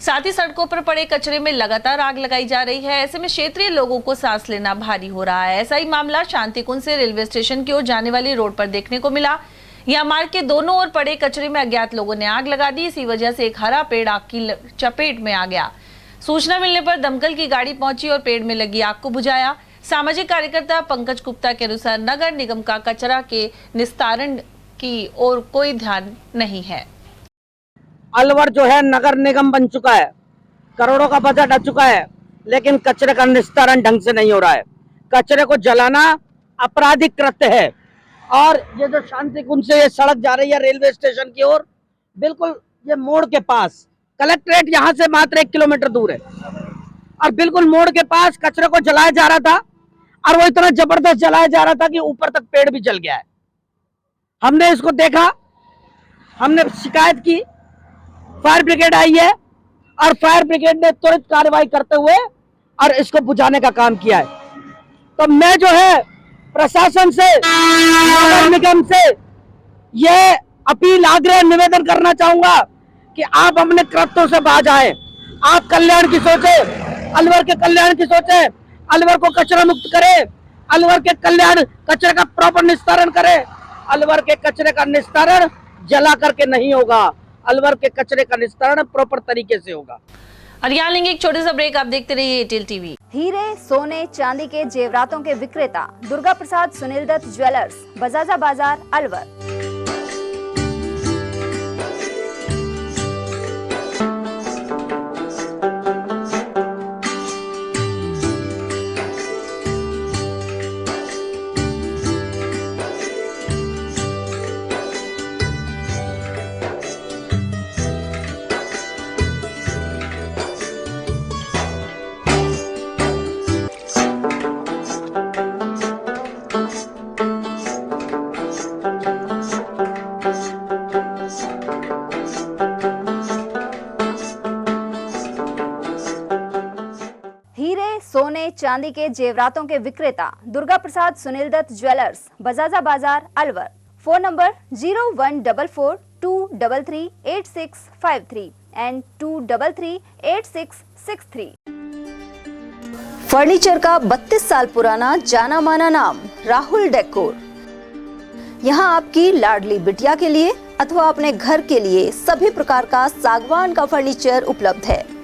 साथ ही सड़कों पर पड़े कचरे में लगातार आग लगाई जा रही है। ऐसे में क्षेत्रीय लोगों को सांस लेना भारी हो रहा है। ऐसा ही मामला शांतिकुंज से रेलवे स्टेशन की ओर जाने वाली रोड पर देखने को मिला। यहां मार्ग के दोनों ओर पड़े कचरे में अज्ञात लोगों ने आग लगा दी। इसी वजह से एक हरा पेड़ आग की चपेट में आ गया। सूचना मिलने पर दमकल की गाड़ी पहुंची और पेड़ में लगी आग को बुझाया। सामाजिक कार्यकर्ता पंकज गुप्ता के अनुसार नगर निगम का कचरा के निस्तारण की ओर कोई ध्यान नहीं है। अलवर जो है नगर निगम बन चुका है, करोड़ों का बजट आ चुका है, लेकिन कचरे का निस्तारण ढंग से नहीं हो रहा है। कचरे को जलाना आपराधिक कृत्य है। और ये जो शांतिकुंज से ये सड़क जा रही है रेलवे स्टेशन की ओर, बिल्कुल ये मोड़ के पास, कलेक्ट्रेट यहाँ से मात्र 1 किलोमीटर दूर है, और बिल्कुल मोड़ के पास कचरे को जलाया जा रहा था। और वो इतना जबरदस्त जलाया जा रहा था कि ऊपर तक पेड़ भी जल गया है। हमने इसको देखा, हमने शिकायत की, फायर ब्रिगेड आई है और फायर ब्रिगेड ने तुरंत कार्रवाई करते हुए और इसको बुझाने का काम किया है। तो मैं जो है प्रशासन से, नगर निगम से ये अपील, आग्रह, निवेदन करना चाहूंगा कि आप अपने कृत्यों से बाज आए, आप कल्याण की सोचे, अलवर के कल्याण की सोचे, अलवर को कचरा मुक्त करे, अलवर के कल्याण कचरे का प्रॉपर निस्तारण करे। अलवर के कचरे का निस्तारण जला करके नहीं होगा, अलवर के कचरे का निस्तारण प्रॉपर तरीके से होगा। और यहाँ लेंगे एक छोटा सा ब्रेक, आप देखते रहिए एयरटेल टीवी। हीरे, सोने, चांदी के जेवरातों के विक्रेता दुर्गा प्रसाद सुनील दत्त ज्वेलर्स, बजाजा बाजार, अलवर। सोने चांदी के जेवरातों के विक्रेता दुर्गा प्रसाद सुनील दत्त ज्वेलर्स, बजाजा बाजार, Alwar. Phone number 0144233863 and 2338663। Furniture का 32 साल पुराना जाना माना नाम राहुल डेकोर। यहाँ आपकी लाडली बिटिया के लिए अथवा अपने घर के लिए सभी प्रकार का सागवान का फर्नीचर उपलब्ध है।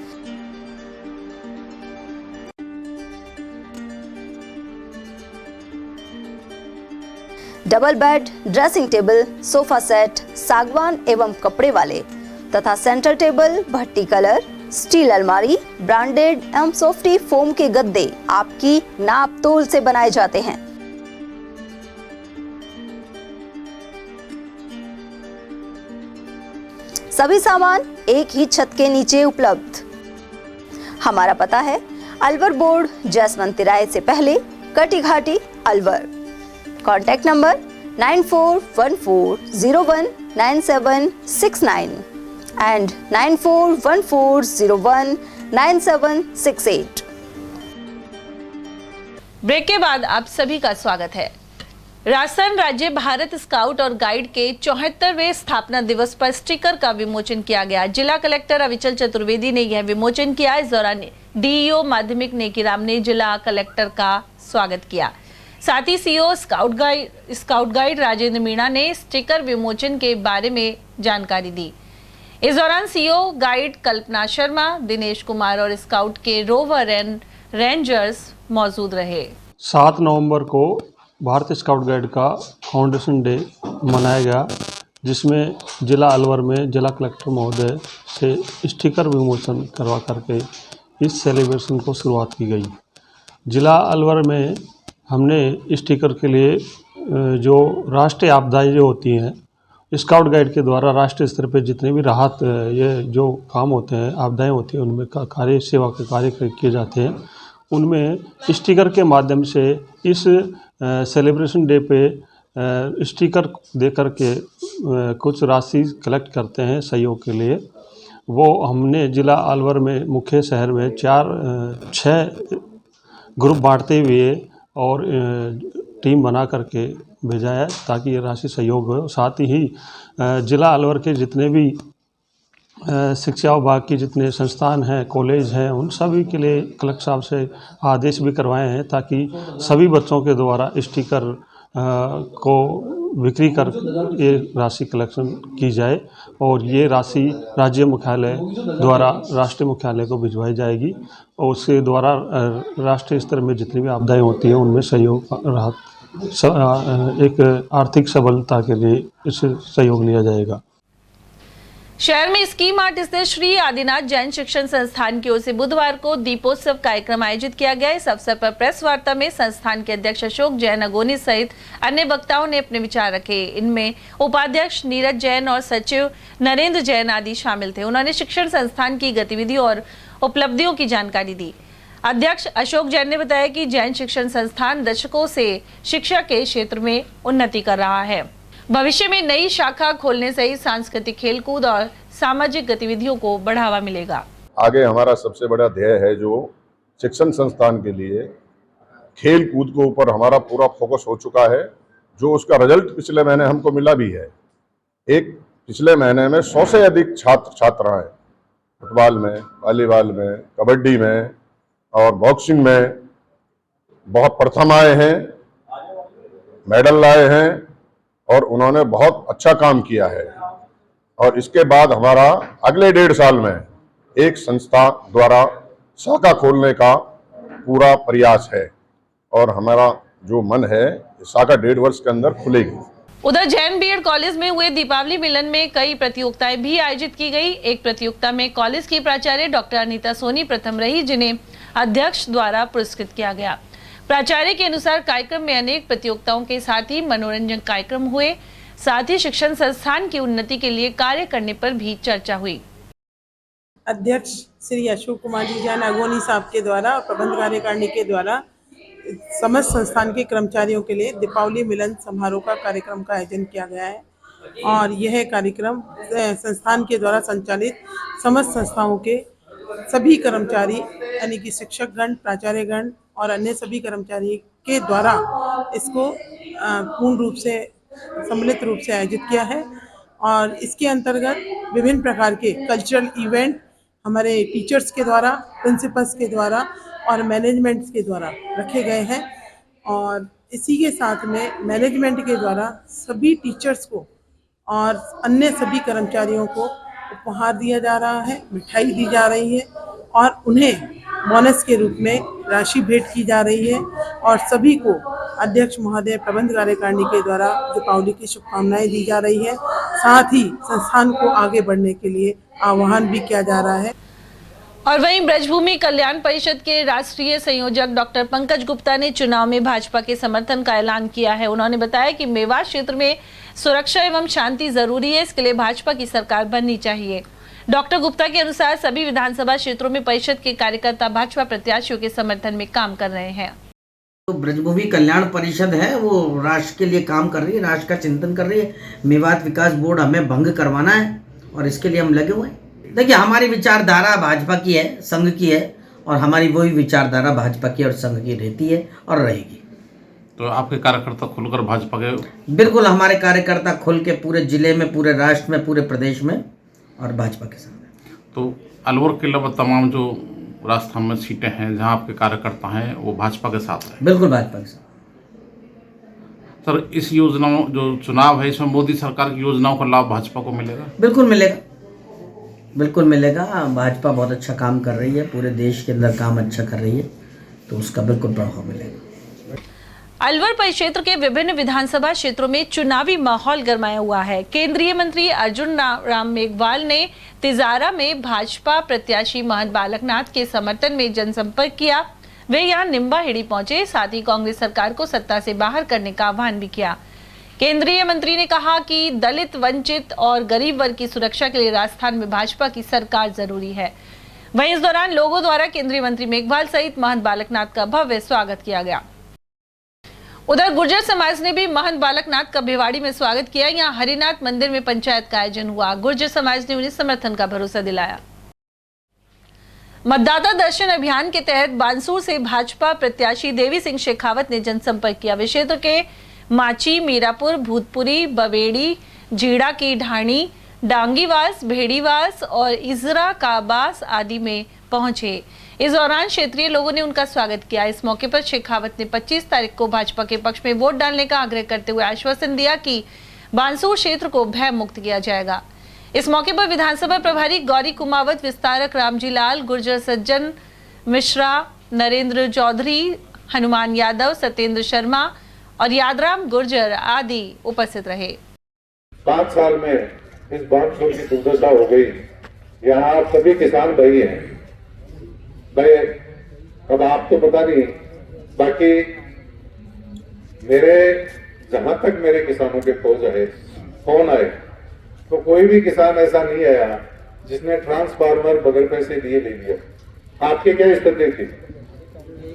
Double bed, dressing table, sofa set, सागवान एवं कपड़े वाले तथा सेंटर टेबल, भट्टी कलर, स्टील अलमारी, ब्रांडेड एवं सॉफ्टी फोम के गद्दे आपकी नाप तोल से बनाए जाते हैं। सभी सामान एक ही छत के नीचे उपलब्ध। हमारा पता है अलवर बोर्ड, जसवंत तिराहे से पहले, Kati Ghati, Alwar. Contact number 9414019769 and 9414019768। Break के बाद आप सभी का स्वागत है। राजस्थान राज्य भारत स्काउट और गाइड के 74वें स्थापना दिवस पर स्टिकर का विमोचन किया गया। जिला कलेक्टर अविचल चतुर्वेदी ने यह विमोचन किया। इस दौरान डीईओ माध्यमिक नेकीराम ने जिला कलेक्टर का स्वागत किया। साथ ही CEO scout guide Rajendra Meena ने स्टिकर विमोचन के बारे में जानकारी दी। इस दौरान सीईओ गाइड कल्पना शर्मा, दिनेश कुमार और स्काउट के रोवर एंड रेंजर्स मौजूद रहे। 7 नवंबर को भारत स्काउट गाइड का फाउंडेशन डे मनाया गया, जिसमें जिला अलवर में जिला कलेक्टर महोदय से स्टिकर विमोचन करवा करके इस सेलिब्रेशन को शुरुआत की गई। जिला अलवर में हमने स्टिकर के लिए जो राष्ट्रीय आपदाएं जो होती हैं, स्काउट गाइड के द्वारा राष्ट्रीय स्तर पे जितने भी राहत ये जो काम होते हैं, आपदाएं होती हैं, उनमें कार्य सेवा के कार्य किए जाते हैं। उनमें स्टिकर के माध्यम से इस सेलिब्रेशन डे पे स्टिकर दे कर के कुछ राशि कलेक्ट करते हैं सहयोग के लिए। वो हमने जिला अलवर में मुख्य शहर में 6 ग्रुप बांटते हुए और टीम बना करके भेजा है ताकि ये राशि सहयोग हो। साथ ही जिला अलवर के जितने भी शिक्षा विभाग की जितने संस्थान हैं, कॉलेज हैं, उन सभी के लिए कलेक्टर साहब से आदेश भी करवाए हैं ताकि सभी बच्चों के द्वारा स्टिकर को बिक्री कर ये राशि कलेक्शन की जाए और ये राशि राज्य मुख्यालय द्वारा राष्ट्रीय मुख्यालय को भिजवाई जाएगी और उसके द्वारा राष्ट्रीय स्तर में जितनी भी आपदाएं होती हैं उनमें सहयोग राहत एक आर्थिक सबलता के लिए इससे सहयोग लिया जाएगा। शहर में स्कीम आर्ट स्थित श्री आदिनाथ जैन शिक्षण संस्थान की ओर से बुधवार को दीपोत्सव कार्यक्रम आयोजित किया गया। इस अवसर पर प्रेस वार्ता में संस्थान के अध्यक्ष अशोक जैन अगोनी सहित अन्य वक्ताओं ने अपने विचार रखे। इनमें उपाध्यक्ष नीरज जैन और सचिव नरेंद्र जैन आदि शामिल थे। उन्होंने शिक्षण संस्थान की गतिविधियों और उपलब्धियों की जानकारी दी। अध्यक्ष अशोक जैन ने बताया कि जैन शिक्षण संस्थान दशकों से शिक्षा के क्षेत्र में उन्नति कर रहा है। भविष्य में नई शाखा खोलने से ही सांस्कृतिक, खेलकूद और सामाजिक गतिविधियों को बढ़ावा मिलेगा। आगे हमारा सबसे बड़ा ध्येय है जो शिक्षण संस्थान के लिए खेल कूद के ऊपर हमारा पूरा फोकस हो चुका है, जो उसका रिजल्ट पिछले महीने हमको मिला भी है। एक पिछले महीने में 100 से अधिक छात्र छात्राएं फुटबॉल में, वॉलीबॉल में, कबड्डी में और बॉक्सिंग में बहुत प्रथम आए हैं, मेडल लाए हैं और उन्होंने बहुत अच्छा काम किया है। और इसके बाद हमारा अगले 1.5 साल में एक संस्था द्वारा शाखा खोलने का पूरा प्रयास है और हमारा जो मन है शाखा 1.5 वर्ष के अंदर खुलेगी। उधर जैन बीएड कॉलेज में हुए दीपावली मिलन में कई प्रतियोगिताएं भी आयोजित की गई। एक प्रतियोगिता में कॉलेज की प्राचार्य डॉक्टर अनीता सोनी प्रथम रही, जिन्हें अध्यक्ष द्वारा पुरस्कृत किया गया। प्राचार्य के अनुसार कार्यक्रम में अनेक प्रतियोगिताओं के साथ ही मनोरंजन कार्यक्रम हुए, साथ ही शिक्षण संस्थान की उन्नति के लिए कार्य करने पर भी चर्चा हुई। अध्यक्ष श्री अशोक कुमार जी जैन अगोनी साहब के द्वारा और प्रबंध कार्यकारिणी के द्वारा समस्त संस्थान के कर्मचारियों के लिए दीपावली मिलन समारोह का कार्यक्रम का आयोजन किया गया है और यह कार्यक्रम संस्थान के द्वारा संचालित समस्त संस्थाओं के सभी कर्मचारी यानी कि शिक्षकगण, प्राचार्यगण और अन्य सभी कर्मचारी के द्वारा इसको पूर्ण रूप से सम्मिलित रूप से आयोजित किया है। और इसके अंतर्गत विभिन्न प्रकार के कल्चरल इवेंट हमारे टीचर्स के द्वारा, प्रिंसिपल्स के द्वारा और मैनेजमेंट के द्वारा रखे गए हैं और इसी के साथ में मैनेजमेंट के द्वारा सभी टीचर्स को और अन्य सभी कर्मचारियों को उपहार दिया जा रहा है, मिठाई दी जा रही है और उन्हें बोनस के रूप में राशि भेंट की जा रही है और सभी को अध्यक्ष महोदय प्रबंध कार्यकारिणी के द्वारा दीपावली की शुभकामनाएं दी जा रही है। साथ ही संस्थान को आगे बढ़ने के लिए आह्वान भी किया जा रहा है। और वहीं ब्रजभूमि कल्याण परिषद के राष्ट्रीय संयोजक डॉक्टर पंकज गुप्ता ने चुनाव में भाजपा के समर्थन का ऐलान किया है। उन्होंने बताया कि मेवात क्षेत्र में सुरक्षा एवं शांति जरूरी है, इसके लिए भाजपा की सरकार बननी चाहिए। डॉक्टर गुप्ता के अनुसार सभी विधानसभा क्षेत्रों में परिषद के कार्यकर्ता भाजपा प्रत्याशियों के समर्थन में काम कर रहे हैं। तो ब्रजभूमि कल्याण परिषद है वो राष्ट्र के लिए काम कर रही है, राष्ट्र का चिंतन कर रही है। मेवात विकास बोर्ड हमें भंग करवाना है और इसके लिए हम लगे हुए हैं। देखिए, हमारी विचारधारा भाजपा की है, संघ की है और हमारी वही विचारधारा भाजपा की और संघ की रहती है और रहेगी। तो आपके कार्यकर्ता खुलकर भाजपा के? बिल्कुल, हमारे कार्यकर्ता खुल के पूरे जिले में, पूरे राष्ट्र में, पूरे प्रदेश में और भाजपा के साथ। तो अलवर के अलावा तमाम जो राजस्थान में सीटें हैं जहां आपके कार्यकर्ता हैं वो भाजपा के साथ है? बिल्कुल भाजपा के साथ। सर, इस योजनाओं जो चुनाव है इसमें मोदी सरकार की योजनाओं का लाभ भाजपा को मिलेगा? बिल्कुल मिलेगा, बिल्कुल मिलेगा। भाजपा बहुत अच्छा काम कर रही है, पूरे देश के अंदर काम अच्छा कर रही है, तो उसका बिल्कुल प्रभाव मिलेगा। अलवर परिक्षेत्र के विभिन्न विधानसभा क्षेत्रों में चुनावी माहौल गरमाया हुआ है। केंद्रीय मंत्री अर्जुन राम मेघवाल ने तिजारा में भाजपा प्रत्याशी महंत बालकनाथ के समर्थन में जनसंपर्क किया। वे यहां निम्बाहेड़ी पहुंचे, साथ ही कांग्रेस सरकार को सत्ता से बाहर करने का आह्वान भी किया। केंद्रीय मंत्री ने कहा कि दलित, वंचित और गरीब वर्ग की सुरक्षा के लिए राजस्थान में भाजपा की सरकार जरूरी है। वहीं इस दौरान लोगों द्वारा केंद्रीय मंत्री मेघवाल सहित महंत बालकनाथ का भव्य स्वागत किया गया। उधर गुर्जर समाज ने भी महंत बालकनाथ का भिवाड़ी में स्वागत किया। यहाँ हरिनाथ मंदिर में पंचायत का आयोजन हुआ। गुर्जर समाज ने उन्हें समर्थन का भरोसा दिलाया। मतदाता दर्शन अभियान के तहत बानसूर से भाजपा प्रत्याशी देवी सिंह शेखावत ने जनसंपर्क किया। वे क्षेत्र के माची, मीरापुर, भूतपुरी, बवेड़ी, झीड़ा की ढाणी, डांगीवास, भेड़ीवास और इजरा काबास आदि में पहुंचे। इस दौरान क्षेत्रीय लोगों ने उनका स्वागत किया। इस मौके पर शेखावत ने 25 तारीख को भाजपा के पक्ष में वोट डालने का आग्रह करते हुए आश्वासन दिया कि बानसूर क्षेत्र को भय मुक्त किया जाएगा। इस मौके पर विधानसभा प्रभारी गौरी कुमावत, विस्तारक रामजी लाल, गुर्जर सज्जन मिश्रा, नरेंद्र चौधरी, हनुमान यादव, सत्येंद्र शर्मा और यादराम गुर्जर आदि उपस्थित रहे। 5 साल में इस बानसूर की दुर्दशा हो गई। यहाँ आप सभी किसान भाई हैं। भाई अब आप तो पता नहीं, बाकी मेरे जहां तक मेरे किसानों के फोन आए तो कोई भी किसान ऐसा नहीं आया जिसने ट्रांसफार्मर बगैर पैसे दिए ले लिया। आपकी क्या स्थिति थी?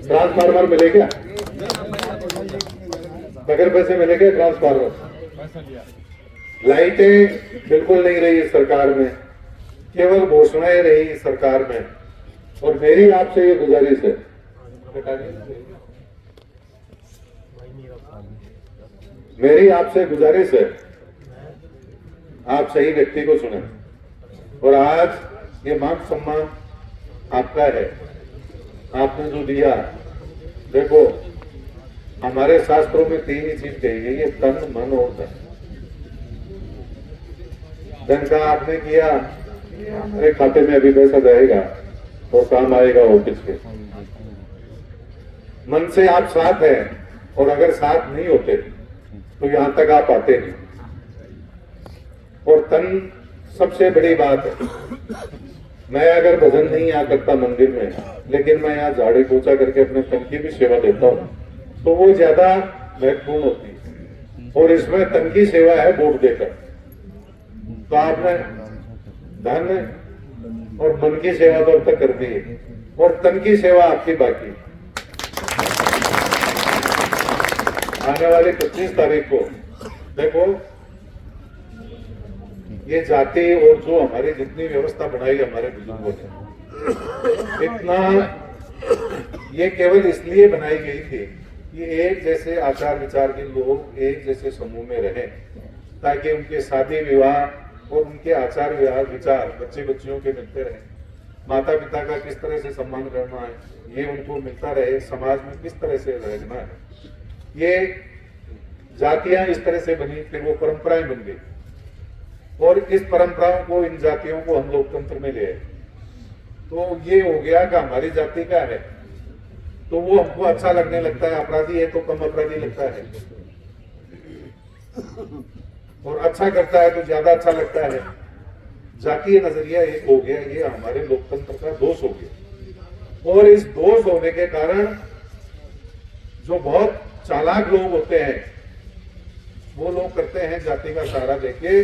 ट्रांसफार्मर मिले क्या? बगैर पैसे मिले क्या ट्रांसफार्मर? लाइटें बिल्कुल नहीं रही इस सरकार में, केवल घोषणाएं रही इस सरकार में। और मेरी आपसे ये गुजारिश है, मेरी आपसे गुजारिश है, आप सही व्यक्ति को सुने। और आज ये मान सम्मान आपका है, आपने जो दिया, देखो हमारे शास्त्रों में 3 ही चीज कही गई है, तन, मन और धन। धन का आपने किया, अरे खाते में अभी पैसा जाएगा और काम आएगा ऑफिस के। मन से आप साथ हैं, और अगर साथ नहीं होते तो यहां तक आप आते नहीं। और तन सबसे बड़ी बात है। मैं अगर भजन नहीं आ सकता मंदिर में, लेकिन मैं यहाँ झाड़ू पोछा करके अपने तन की भी सेवा देता हूँ, तो वो ज्यादा महत्वपूर्ण होती है। और इसमें तन की सेवा है वोट देकर। तो आपने धन और मन की सेवा तो अब तक कर दी है, और तन की सेवा आपकी बाकी। आने वाली 25 तारीख को देखो, ये जाति और जो हमारी जितनी व्यवस्था बनाई हमारे बुजुर्गों ने, इतना ये केवल इसलिए बनाई गई थी कि एक जैसे आचार विचार के लोग एक जैसे समूह में रहें, ताकि उनके शादी विवाह और उनके आचार व्यवहार विचार बच्चे बच्चियों के मिलते रहे। माता पिता का किस तरह से सम्मान करना है ये उनको मिलता रहे, समाज में किस तरह से रहना है। ये जातियां इस तरह से बनी, फिर वो परंपराएं बन गई, और इस परंपराओं को, इन जातियों को हम लोकतंत्र में ले आए। तो ये हो गया कि हमारी जाति का है तो वो हमको अच्छा लगने लगता है, अपराधी है तो कम अपराधी लगता है, और अच्छा करता है तो ज्यादा अच्छा लगता है। जातीय नजरिया एक हो गया, ये हमारे लोकतंत्र का दोष हो गया। और इस दोष होने के कारण जो बहुत चालाक लोग होते हैं, वो लोग करते हैं जाति का सहारा देके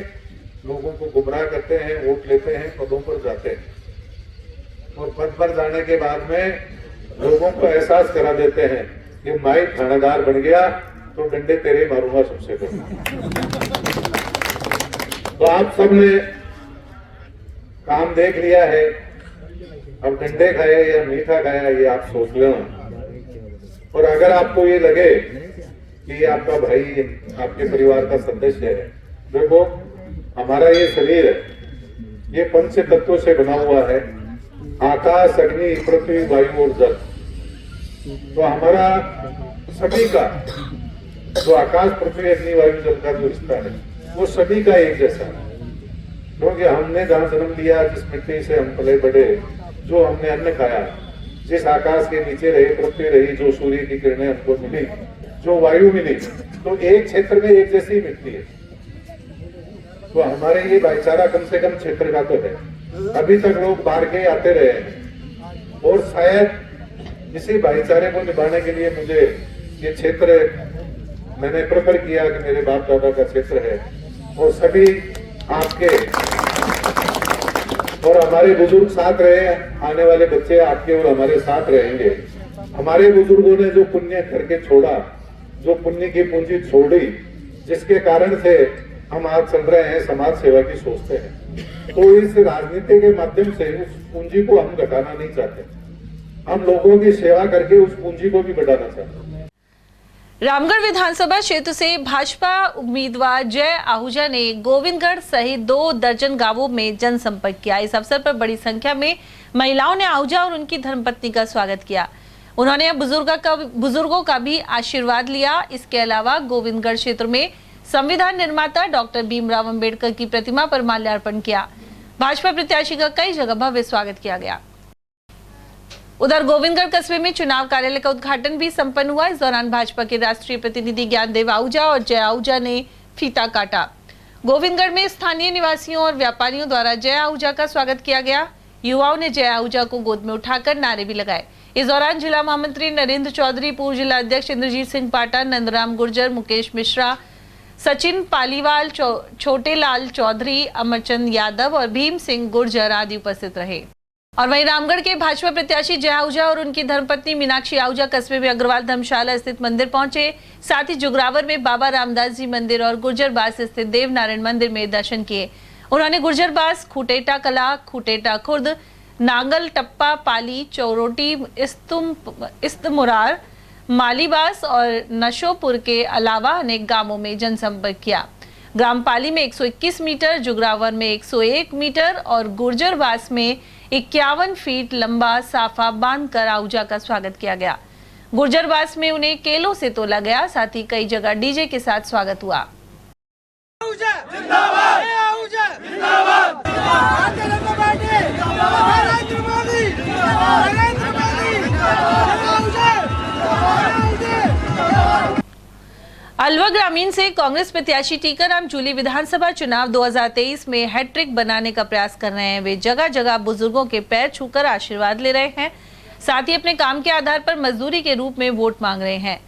लोगों को गुमराह करते हैं, वोट लेते हैं, पदों पर जाते हैं, और पद पर जाने के बाद में लोगों को एहसास करा देते हैं कि माई थानेदार बन गया तो डंडे तेरे मारूंगा सबसे पहले। तो आप सबने काम देख लिया है, अब डंडे खाए या मीठा खाया ये आप सोच लेना। और अगर आपको ये लगे कि ये आपका भाई, आपके परिवार का सदस्य है, देखो हमारा ये शरीर है, ये पंच तत्वों से बना हुआ है, आकाश, अग्नि, पृथ्वी, वायु और जल। तो हमारा सभी का जो आकाश, पृथ्वी, अग्नि, वायु, जल का जो रिश्ता है वो सभी का एक जैसा है। क्योंकि हमने जहाँ जन्म लिया, जिस मिट्टी से हम पले बढ़े, जो हमने अन्न खाया, जिस आकाश के नीचे रहे, पृथ्वी रही, जो सूर्य की किरणें हमको मिली, जो वायु मिली, तो एक क्षेत्र में एक जैसी मिट्टी है। तो हमारे ये भाईचारा कम से कम क्षेत्र का तो है। अभी तक लोग बाहर के आते रहे हैं, और शायद इसी भाईचारे को निभाने के लिए मुझे ये क्षेत्र, मैंने प्रेफर किया कि मेरे बाप दादा का क्षेत्र है, और सभी आपके और हमारे बुजुर्ग साथ रहे, आने वाले बच्चे आपके और हमारे साथ रहेंगे। हमारे बुजुर्गों ने जो पुण्य करके छोड़ा, जो पुण्य की पूंजी छोड़ी, जिसके कारण से हम आज चल रहे हैं, समाज सेवा की सोचते हैं। तो इस राजनीति के माध्यम से उस पूंजी को हम घटाना नहीं चाहते, हम लोगों की सेवा करके उस पूंजी को भी बढ़ाना चाहते हैं। रामगढ़ विधानसभा क्षेत्र से भाजपा उम्मीदवार जय आहूजा ने गोविंदगढ़ सहित 2 दर्जन गांवों में जनसंपर्क किया। इस अवसर पर बड़ी संख्या में महिलाओं ने आहूजा और उनकी धर्मपत्नी का स्वागत किया। उन्होंने बुजुर्गों का भी आशीर्वाद लिया। इसके अलावा गोविंदगढ़ क्षेत्र में संविधान निर्माता डॉक्टर भीमराव अंबेडकर की प्रतिमा पर माल्यार्पण किया। भाजपा प्रत्याशी का कई जगह भव्य स्वागत किया गया। उधर गोविंदगढ़ कस्बे में चुनाव कार्यालय का उद्घाटन भी संपन्न हुआ। इस दौरान भाजपा के राष्ट्रीय प्रतिनिधि ज्ञानदेव आहूजा और जय आहूजा ने फीता काटा। गोविंदगढ़ में स्थानीय निवासियों और व्यापारियों द्वारा जय आहूजा का स्वागत किया गया। युवाओं ने जय आहूजा को गोद में उठाकर नारे भी लगाए। इस दौरान जिला महामंत्री नरेंद्र चौधरी, पूर्व जिला अध्यक्ष इंद्रजीत सिंह पाटा, नंदराम गुर्जर, मुकेश मिश्रा, सचिन पालीवाल, छोटेलाल चौधरी, अमरचंद यादव और भीम सिंह गुर्जर आदि उपस्थित रहे। और वहीं रामगढ़ के भाजपा प्रत्याशी जय आहूजा और उनकी धर्मपत्नी मीनाक्षी आहूजा कस्बे में अग्रवाल धर्मशाला स्थित मंदिर पहुंचे। साथ ही जुगरावर में बाबा रामदास जी मंदिर और गुर्जरबास स्थित देव नारायण मंदिर में दर्शन किए। उन्होंने गुर्जरबास, खुटेटा कला, खुटेटा खुर्द, नांगल टप्पा, पाली, चौरोटी, इस्तमुरार, मालीबास और नशोपुर के अलावा अनेक गांवों में जनसंपर्क किया। ग्राम पाली में 121 मीटर, जुगरावर में 101 मीटर और गुर्जरबास में 51 फीट लंबा साफा बांधकर आहूजा का स्वागत किया गया। गुर्जरवास में उन्हें केलों से तोला गया, साथ ही कई जगह डीजे के साथ स्वागत हुआ। अलवर ग्रामीण से कांग्रेस प्रत्याशी टीकाराम जूली विधानसभा चुनाव 2023 में हैट्रिक बनाने का प्रयास कर रहे हैं। वे जगह जगह बुजुर्गों के पैर छूकर आशीर्वाद ले रहे हैं, साथ ही अपने काम के आधार पर मजदूरी के रूप में वोट मांग रहे हैं।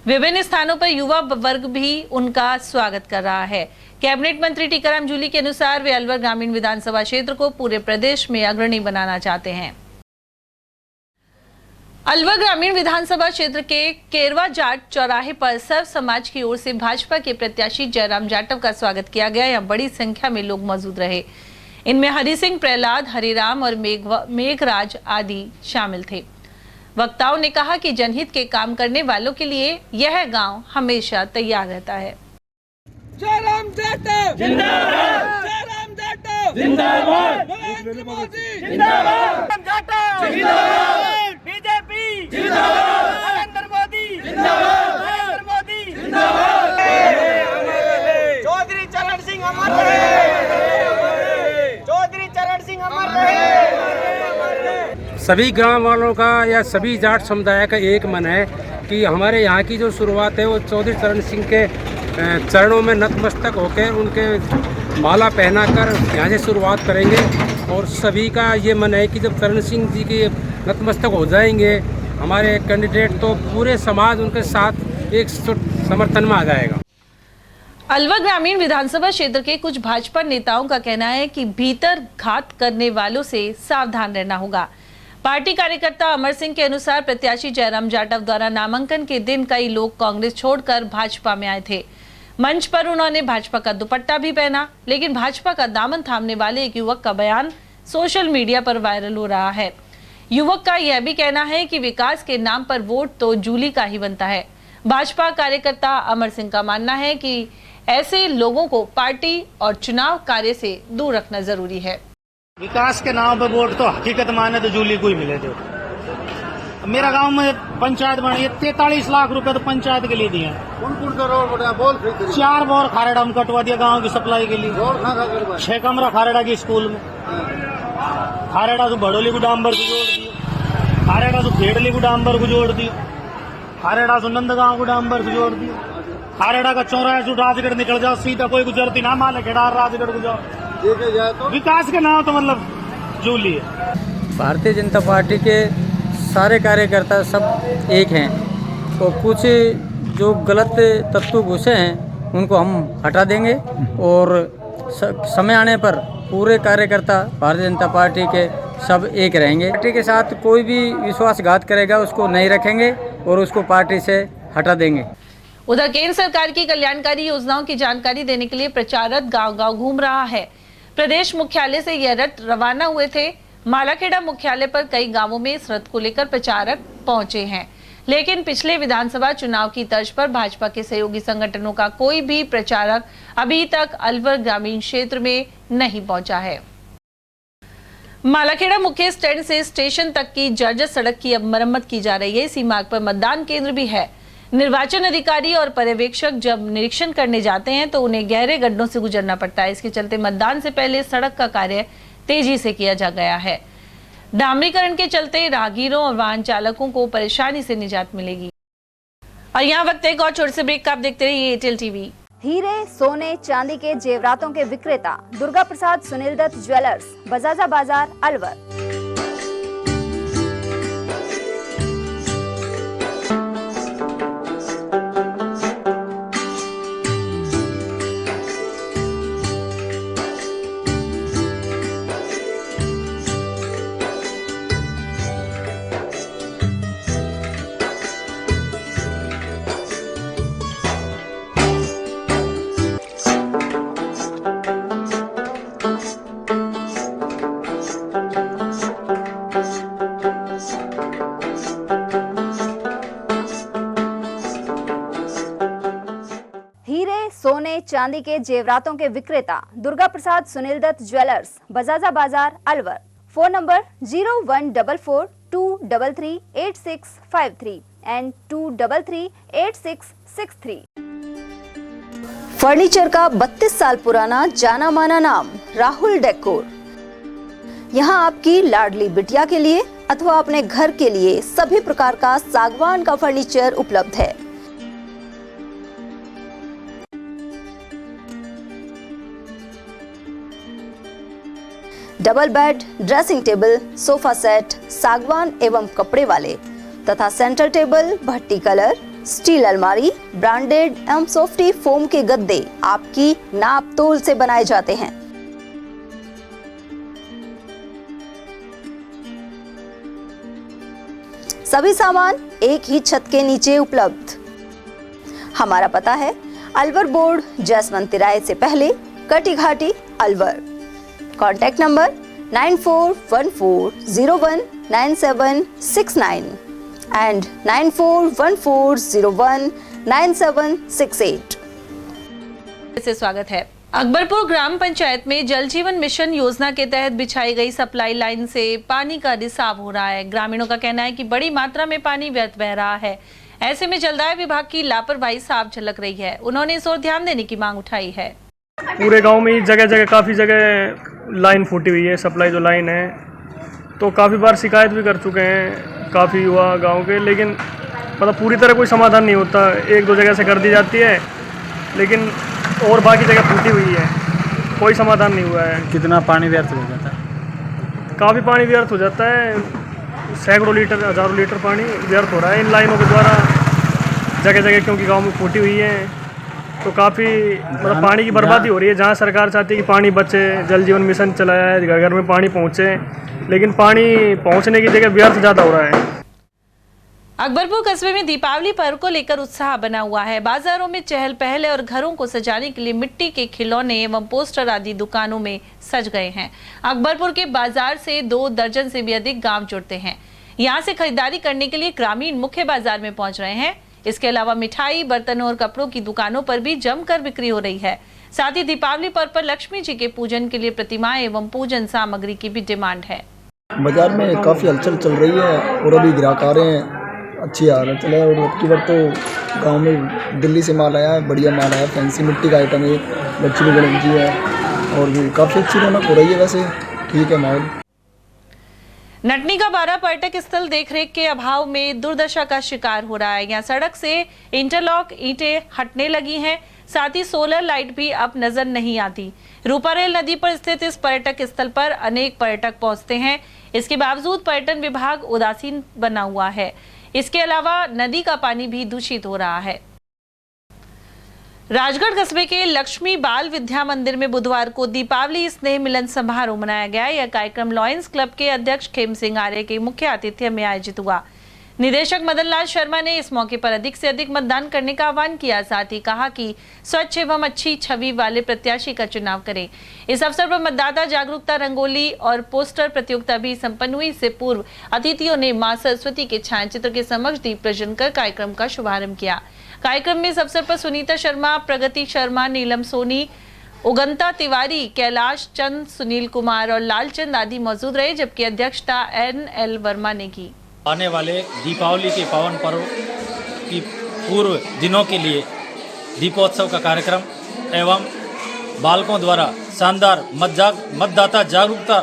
विभिन्न स्थानों पर युवा वर्ग भी उनका स्वागत कर रहा है। कैबिनेट मंत्री टीकाराम जूली के अनुसार वे अलवर ग्रामीण विधानसभा क्षेत्र को पूरे प्रदेश में अग्रणी बनाना चाहते हैं। अलवर ग्रामीण विधानसभा क्षेत्र के केरवा जाट चौराहे पर सर्व समाज की ओर से भाजपा के प्रत्याशी जयराम जाटव का स्वागत किया गया। यहाँ बड़ी संख्या में लोग मौजूद रहे। इनमें हरि सिंह, प्रहलाद, हरिराम और मेघराज आदि शामिल थे। वक्ताओं ने कहा कि जनहित के काम करने वालों के लिए यह गांव हमेशा तैयार रहता है। जयराम जाटव जिंदाबाद, जयराम जाटव जिंदाबाद, नरेंद्र मोदी जिंदाबाद, जाटव जिंदाबाद, बीजेपी जिंदाबाद, नरेंद्र मोदी जिंदाबाद, नरेंद्र मोदी जिंदाबाद, चौधरी चरण सिंह अमर रहे, चौधरी चरण सिंह अमर रहे। सभी ग्राम वालों का या सभी जाट समुदाय का एक मन है कि हमारे यहाँ की जो शुरुआत है वो चौधरी चरण सिंह के चरणों में नतमस्तक होकर उनके माला पहनाकर यहाँ से शुरुआत करेंगे। और सभी का ये मन है कि जब चरण सिंह जी के नतमस्तक हो जाएंगे हमारे कैंडिडेट, तो पूरे समाज उनके साथ एक समर्थन में आ जाएगा। अलवर ग्रामीण विधानसभा क्षेत्र के कुछ भाजपा नेताओं का कहना है कि भीतर घात करने वालों से सावधान रहना होगा। पार्टी कार्यकर्ता अमर सिंह के अनुसार प्रत्याशी जयराम जाटव द्वारा नामांकन के दिन कई लोग कांग्रेस छोड़कर भाजपा में आए थे। मंच पर उन्होंने भाजपा का दुपट्टा भी पहना, लेकिन भाजपा का दामन थामने वाले एक युवक का बयान सोशल मीडिया पर वायरल हो रहा है। युवक का यह भी कहना है कि विकास के नाम पर वोट तो जूली का ही बनता है। भाजपा कार्यकर्ता अमर सिंह का मानना है कि ऐसे लोगों को पार्टी और चुनाव कार्य से दूर रखना जरूरी है। विकास के नाम पर वोट तो हकीकत माने तो जूली को ही मिले थे। मेरा गांव में पंचायत बनी है, 43 लाख रुपए तो पंचायत के लिए दिए। कौन सा रोड बना बोल? 4 बोर खारेड़ा में कटवा दिया गांव की सप्लाई के लिए। 6 कमरा खारेड़ा की स्कूल में। खारेड़ा से भड़ोली को डांबर को जोड़ दिया, खारेड़ा से खेड़ली को डांबर को जोड़ दिया, खारेड़ा से नंदगांव को डांबर को जोड़ दिया। खारेड़ा का चौराहे से राजगढ़ निकल जाओ, सीधा कोई गुजरती ना माले खेड़ा राजगढ़ को जाओ। विकास के नाम तो मतलब जूली है। भारतीय जनता पार्टी के सारे कार्यकर्ता सब एक हैं, तो कुछ जो गलत तत्व घुसे हैं उनको हम हटा देंगे और समय आने पर पूरे कार्यकर्ता भारतीय जनता पार्टी के सब एक रहेंगे। पार्टी के साथ कोई भी विश्वासघात करेगा उसको नहीं रखेंगे और उसको पार्टी से हटा देंगे। उधर केंद्र सरकार की कल्याणकारी योजनाओं की जानकारी देने के लिए प्रचारक गांव-गांव घूम रहा है। प्रदेश मुख्यालय से यह रथ रवाना हुए थे। मालाखेड़ा मुख्यालय पर कई गांवों में इस रथ को लेकर प्रचारक पहुंचे हैं, लेकिन पिछले विधानसभा चुनाव की तर्ज पर भाजपा के सहयोगी संगठनों का कोई भी प्रचारक अभी तक अलवर ग्रामीण क्षेत्र में नहीं पहुंचा है। मालाखेड़ा मुख्य स्टैंड से स्टेशन तक की जर्जर सड़क की अब मरम्मत की जा रही है। इसी मार्ग पर मतदान केंद्र भी है। निर्वाचन अधिकारी और पर्यवेक्षक जब निरीक्षण करने जाते हैं तो उन्हें गहरे गड्ढों से गुजरना पड़ता है। इसके चलते मतदान से पहले सड़क का कार्य तेजी से किया जा गया है। डामरीकरण के चलते राहगीरों और वाहन चालकों को परेशानी से निजात मिलेगी। और यहाँ वक्त एक और छोटे से ब्रेक का, आप देखते रहिए एयरटेल टीवी। हीरे, सोने, चांदी के जेवरातों के विक्रेता दुर्गा प्रसाद सुनील दत्त ज्वेलर्स, बजाजा बाजार, अलवर। सोने चांदी के जेवरातों के विक्रेता दुर्गा प्रसाद सुनील दत्त ज्वेलर्स, बजाजा बाजार, Alwar. Phone number 0144233863 and 2338663। Furniture का 32 साल पुराना जाना माना नाम राहुल डेकोर। यहाँ आपकी लाडली बिटिया के लिए अथवा अपने घर के लिए सभी प्रकार का सागवान का फर्नीचर उपलब्ध है। Double bed, dressing table, sofa set सागवान एवं कपड़े वाले तथा सेंटर टेबल, भट्टी कलर, स्टील अलमारी, ब्रांडेड एवं सॉफ्टी फोम के गद्दे आपकी नाप तोल से बनाए जाते हैं। सभी सामान एक ही छत के नीचे उपलब्ध। हमारा पता है अलवर बोर्ड, जसवंत तिराहे से पहले, Kati Ghati, Alwar. Contact number 9414019769 and 9414019768। से स्वागत है। अकबरपुर ग्राम पंचायत में जल जीवन मिशन योजना के तहत बिछाई गई सप्लाई लाइन से पानी का रिसाव हो रहा है। ग्रामीणों का कहना है कि बड़ी मात्रा में पानी व्यर्थ बह रहा है। ऐसे में जलदाय विभाग की लापरवाही साफ झलक रही है। उन्होंने इस ओर ध्यान देने की मांग उठाई है। पूरे गांव में जगह जगह काफ़ी जगह लाइन फूटी हुई है, सप्लाई जो लाइन है, तो काफ़ी बार शिकायत भी कर चुके हैं काफ़ी युवा गांव के, लेकिन मतलब पूरी तरह कोई समाधान नहीं होता। एक दो जगह से कर दी जाती है, लेकिन और बाकी जगह फूटी हुई है, कोई समाधान नहीं हुआ है। कितना पानी व्यर्थ हो जाता है? काफ़ी पानी व्यर्थ हो जाता है, सैकड़ों लीटर, हज़ारों लीटर पानी व्यर्थ हो रहा है इन लाइनों के द्वारा जगह जगह, क्योंकि गाँव में फूटी हुई है तो काफ़ी मतलब पानी की बर्बादी हो रही है। जहाँ सरकार चाहती है कि पानी बचे, जल जीवन मिशन चलाया है, घर घर में पानी पहुँचे, लेकिन पानी पहुँचने की जगह व्यर्थ ज़्यादा हो रहा है। अकबरपुर कस्बे में दीपावली पर्व को लेकर उत्साह बना हुआ है। बाजारों में चहल पहल है और घरों को सजाने के लिए मिट्टी के खिलौने एवं पोस्टर आदि दुकानों में सज गए हैं। अकबरपुर के बाजार से 2 दर्जन से भी अधिक गांव जुड़ते हैं। यहां से खरीदारी करने के लिए ग्रामीण मुख्य बाजार में पहुंच रहे हैं। इसके अलावा मिठाई, बर्तनों और कपड़ों की दुकानों पर भी जमकर बिक्री हो रही है। साथ ही दीपावली पर्व पर लक्ष्मी जी के पूजन के लिए प्रतिमाएं एवं पूजन सामग्री की भी डिमांड है। बाजार में काफ़ी हलचल चल रही है और अभी ग्राहक आ रहे हैं, अच्छी आ रहा चला है। और अब की बार तो गांव में दिल्ली से माल आया है, बढ़िया माल आया, फैंसी मिट्टी का आइटम है, लक्ष्मी गणेश जी है और भी काफ़ी अच्छी रौनक हो रही है। वैसे ठीक है माहौल। नटनी का 12 पर्यटक स्थल देखरेख के अभाव में दुर्दशा का शिकार हो रहा है। यहाँ सड़क से इंटरलॉक ईंटें हटने लगी हैं, साथ ही सोलर लाइट भी अब नजर नहीं आती। रूपारेल नदी पर स्थित इस पर्यटक स्थल पर अनेक पर्यटक पहुंचते हैं, इसके बावजूद पर्यटन विभाग उदासीन बना हुआ है। इसके अलावा नदी का पानी भी दूषित हो रहा है। राजगढ़ कस्बे के लक्ष्मी बाल विद्या मंदिर में बुधवार को दीपावली स्नेह मिलन समारोह मनाया गया। यह कार्यक्रम लॉयंस क्लब के अध्यक्ष खेम सिंह आर्य के मुख्य आतिथ्य में आयोजित हुआ। निदेशक मदन लाल शर्मा ने इस मौके पर अधिक से अधिक मतदान करने का आह्वान किया। साथ ही कहा कि स्वच्छ एवं अच्छी छवि वाले प्रत्याशी का चुनाव करें। इस अवसर पर मतदाता जागरूकता रंगोली और पोस्टर प्रतियोगिता भी संपन्न हुई। इससे पूर्व अतिथियों ने मां सरस्वती के छायाचित्र के समक्ष दीप प्रज्वलन कर कार्यक्रम का शुभारंभ किया। कार्यक्रम में इस अवसर पर सुनीता शर्मा, प्रगति शर्मा, नीलम सोनी, उगंता तिवारी, कैलाश चंद, सुनील कुमार और लालचंद आदि मौजूद रहे, जबकि अध्यक्षता NL वर्मा ने की। आने वाले दीपावली के पावन पर्व की पूर्व दिनों के लिए दीपोत्सव का कार्यक्रम एवं बालकों द्वारा शानदार मतदाता जागरूकता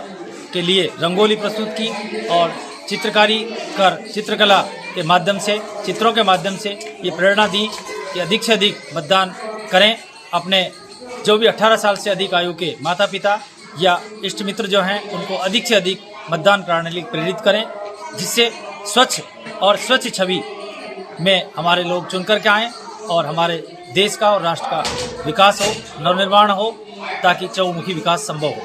के लिए रंगोली प्रस्तुत की और चित्रकारी कर चित्रकला के माध्यम से, चित्रों के माध्यम से ये प्रेरणा दी कि अधिक से अधिक मतदान करें। अपने जो भी 18 साल से अधिक आयु के माता पिता या इष्ट मित्र जो हैं उनको अधिक से अधिक मतदान कराने के लिए प्रेरित करें, जिससे स्वच्छ और स्वच्छ छवि में हमारे लोग चुन कर के आएँ और हमारे देश का और राष्ट्र का विकास हो, नवनिर्माण हो, ताकि चहुमुखी विकास संभव हो।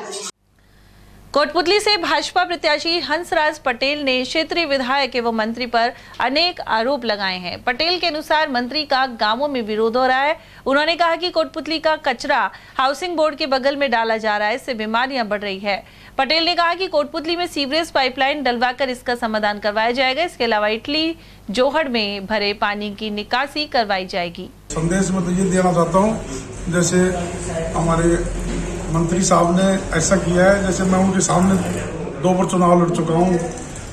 कोटपुतली से भाजपा प्रत्याशी हंसराज पटेल ने क्षेत्रीय विधायक एवं मंत्री पर अनेक आरोप लगाए हैं। पटेल के अनुसार मंत्री का गांवों में विरोध हो रहा है। उन्होंने कहा कि कोटपुतली का कचरा हाउसिंग बोर्ड के बगल में डाला जा रहा है, इससे बीमारियां बढ़ रही है। पटेल ने कहा कि कोटपुतली में सीवरेज पाइपलाइन डलवाकर इसका समाधान करवाया जाएगा। इसके अलावा इटली जोहड़ में भरे पानी की निकासी करवाई जाएगी। संदेश में तो ये देना चाहता हूँ, जैसे हमारे मंत्री साहब ने ऐसा किया है, जैसे मैं उनके सामने 2 बार चुनाव लड़ चुका हूँ।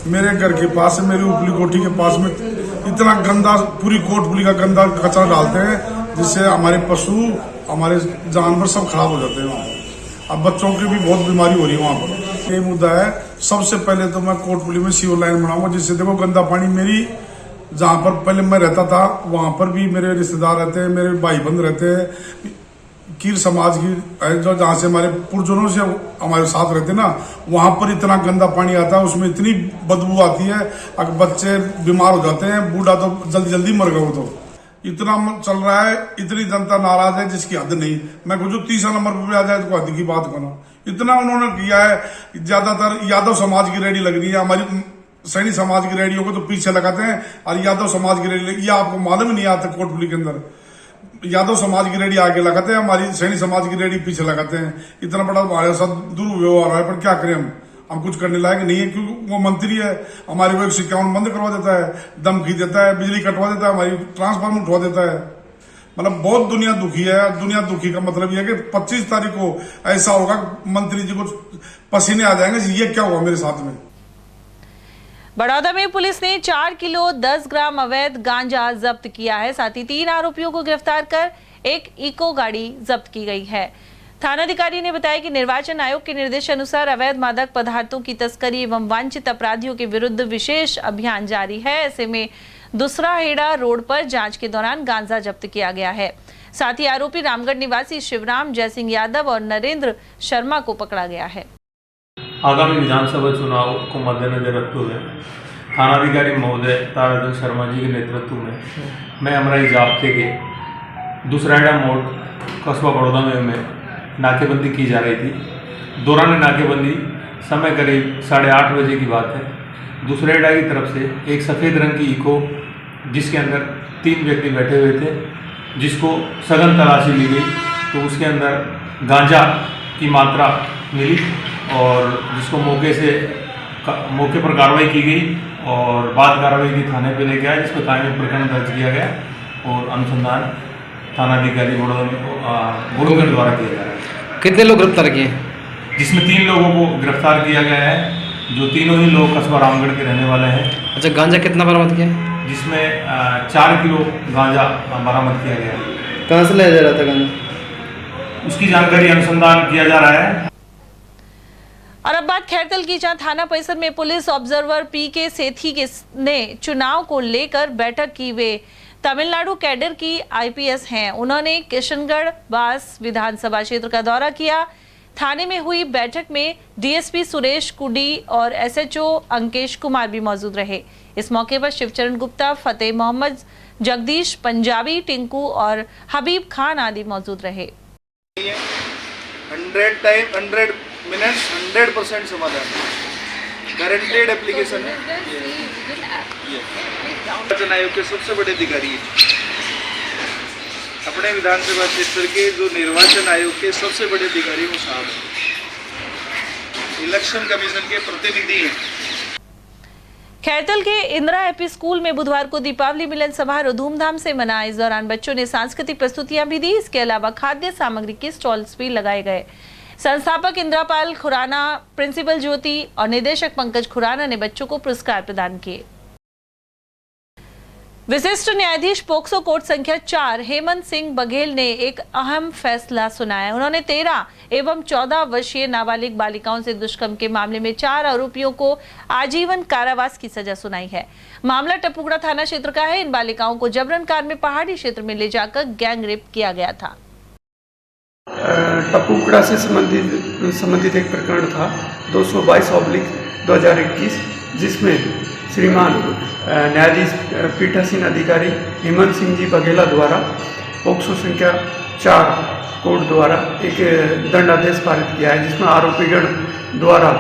मेरे घर के पास, मेरी ऊपरी कोठी के पास में इतना गंदा, पूरी कोटपुली का गंदा कचरा डालते हैं जिससे हमारे पशु, हमारे जानवर सब खराब हो जाते हैं वहाँ पर। अब बच्चों की भी बहुत बीमारी हो रही है वहाँ पर। ये मुद्दा है, सबसे पहले तो मैं कोटपुली में सीवर लाइन बनाऊंगा, जिससे देखो गंदा पानी मेरी, जहाँ पर पहले मैं रहता था वहाँ पर भी मेरे रिश्तेदार रहते हैं, मेरे भाई बंद रहते हैं, कीर समाज की जो जहाँ से हमारे पुरजनों से हमारे साथ रहते ना, वहां पर इतना गंदा पानी आता है, उसमें इतनी बदबू आती है, अगर बच्चे बीमार हो जाते हैं, बूढ़ा तो जल्दी जल्दी मर गए। तो इतना चल रहा है, इतनी जनता नाराज है जिसकी हद नहीं। मैं खुद 30 नंबर पर आ जाए तो हद की बात करो, इतना उन्होंने किया है। ज्यादातर यादव समाज की रेडी लग रही है, हमारी सैनी समाज की रेडियो को तो पीछे लगाते हैं और यादव समाज की रेडी, ये आपको मालूम ही नहीं आता। कोटपुली के अंदर यादव समाज की रेडी आगे लगाते हैं, हमारी सैनी समाज की रेडी पीछे लगाते हैं। इतना बड़ा हमारे साथ दुर्व्यवहार है, पर क्या करें हम कुछ करने लायक नहीं है, क्योंकि वो मंत्री है, हमारे को 151 बंद करवा देता है, धमकी देता है, बिजली कटवा देता है, हमारी ट्रांसफार्मर उठवा देता है। मतलब बहुत दुनिया दुखी है। दुनिया दुखी का मतलब यह है कि 25 तारीख को ऐसा होगा, मंत्री जी को पसीने आ जाएंगे, ये क्या हुआ मेरे साथ में। बड़ौदा में पुलिस ने 4 किलो 10 ग्राम अवैध गांजा जब्त किया है। साथ ही 3 आरोपियों को गिरफ्तार कर एक इको गाड़ी जब्त की गई है। थानाधिकारी ने बताया कि निर्वाचन आयोग के निर्देशानुसार अवैध मादक पदार्थों की तस्करी एवं वांछित अपराधियों के विरुद्ध विशेष अभियान जारी है। ऐसे में दूसराहेड़ा रोड पर जांच के दौरान गांजा जब्त किया गया है। साथ ही आरोपी रामगढ़ निवासी शिवराम जयसिंह यादव और नरेंद्र शर्मा को पकड़ा गया है। आगामी विधानसभा चुनाव को मद्देनजर रखते हुए थानाधिकारी महोदय ताराचंद शर्मा जी के नेतृत्व में मैं अमराई जाब्ते के दूसराहेड़ा मोड़ कस्बा बड़ौदा में नाकेबंदी की जा रही थी। दौरान नाकेबंदी समय करीब 8:30 बजे की बात है। दूसराहेड़ा की तरफ से एक सफ़ेद रंग की इको, जिसके अंदर 3 व्यक्ति बैठे हुए थे, जिसको सघन तलाशी ली गई तो उसके अंदर गांजा की मात्रा मिली और जिसको मौके पर कार्रवाई की गई और बाद कार्रवाई की थाने पे ले गया, जिस पर कानूनी प्रकरण दर्ज किया गया और अनुसंधान थानाधिकारी बड़ौदा द्वारा किया जा रहा है। कितने लोग गिरफ्तार किए? जिसमें 3 लोगों को गिरफ्तार किया गया है, जो तीनों ही लोग कस्बा रामगढ़ के रहने वाले हैं। अच्छा, गांजा कितना बरामद किया? जिसमें 4 किलो गांजा बरामद किया गया। कहाँ से लाया जा रहा था गांजा? उसकी जानकारी अनुसंधान किया जा रहा है। और अब बात खैरतल की, जहां थाना परिसर में पुलिस ऑब्जर्वर पीके सेठी ने चुनाव को लेकर बैठक की। वे तमिलनाडु कैडर की आईपीएस हैं। उन्होंने किशनगढ़ बास विधानसभा क्षेत्र का दौरा किया। थाने में हुई बैठक में डीएसपी सुरेश कुडी और एसएचओ अंकेश कुमार भी मौजूद रहे। इस मौके पर शिवचरण गुप्ता, फतेह मोहम्मद, जगदीश पंजाबी, टिंकू और हबीब खान आदि मौजूद रहे। 100 टाइम 100 मिनट्स 100% समाधान, गारंटेड एप्लीकेशन है। निर्वाचन आयोग के सबसे बड़े अधिकारी अपने विधानसभा क्षेत्र के, जो निर्वाचन आयोग के सबसे बड़े अधिकारी वो साहब इलेक्शन कमीशन के प्रतिनिधि हैं। खैरतल के इंदिरा एपी स्कूल में बुधवार को दीपावली मिलन समारोह धूमधाम से मना। इस दौरान बच्चों ने सांस्कृतिक प्रस्तुतियां भी दी। इसके अलावा खाद्य सामग्री के स्टॉल्स भी लगाए गए। संस्थापक इंद्रापाल खुराना, प्रिंसिपल ज्योति और निदेशक पंकज खुराना ने बच्चों को पुरस्कार प्रदान किए। विशिष्ट न्यायाधीश पोक्सो कोर्ट संख्या 4 हेमंत सिंह बघेल ने एक अहम फैसला सुनाया। उन्होंने 13 एवं 14 वर्षीय नाबालिग बालिकाओं से दुष्कर्म के मामले में 4 आरोपियों को आजीवन कारावास की सजा सुनाई है। मामला टपुकड़ा थाना क्षेत्र का है। इन बालिकाओं को जबरन कार में पहाड़ी क्षेत्र में ले जाकर गैंग रेप किया गया था। टपुकड़ा से संबंधित एक प्रकरण था 222/2021, जिसमें श्रीमान न्यायाधीश पीठासीन अधिकारी हेमंत सिंह जी बघेला द्वारा पोक्सो संख्या 4 कोर्ट द्वारा एक दंडादेश पारित किया है, जिसमें आरोपीगण द्वारा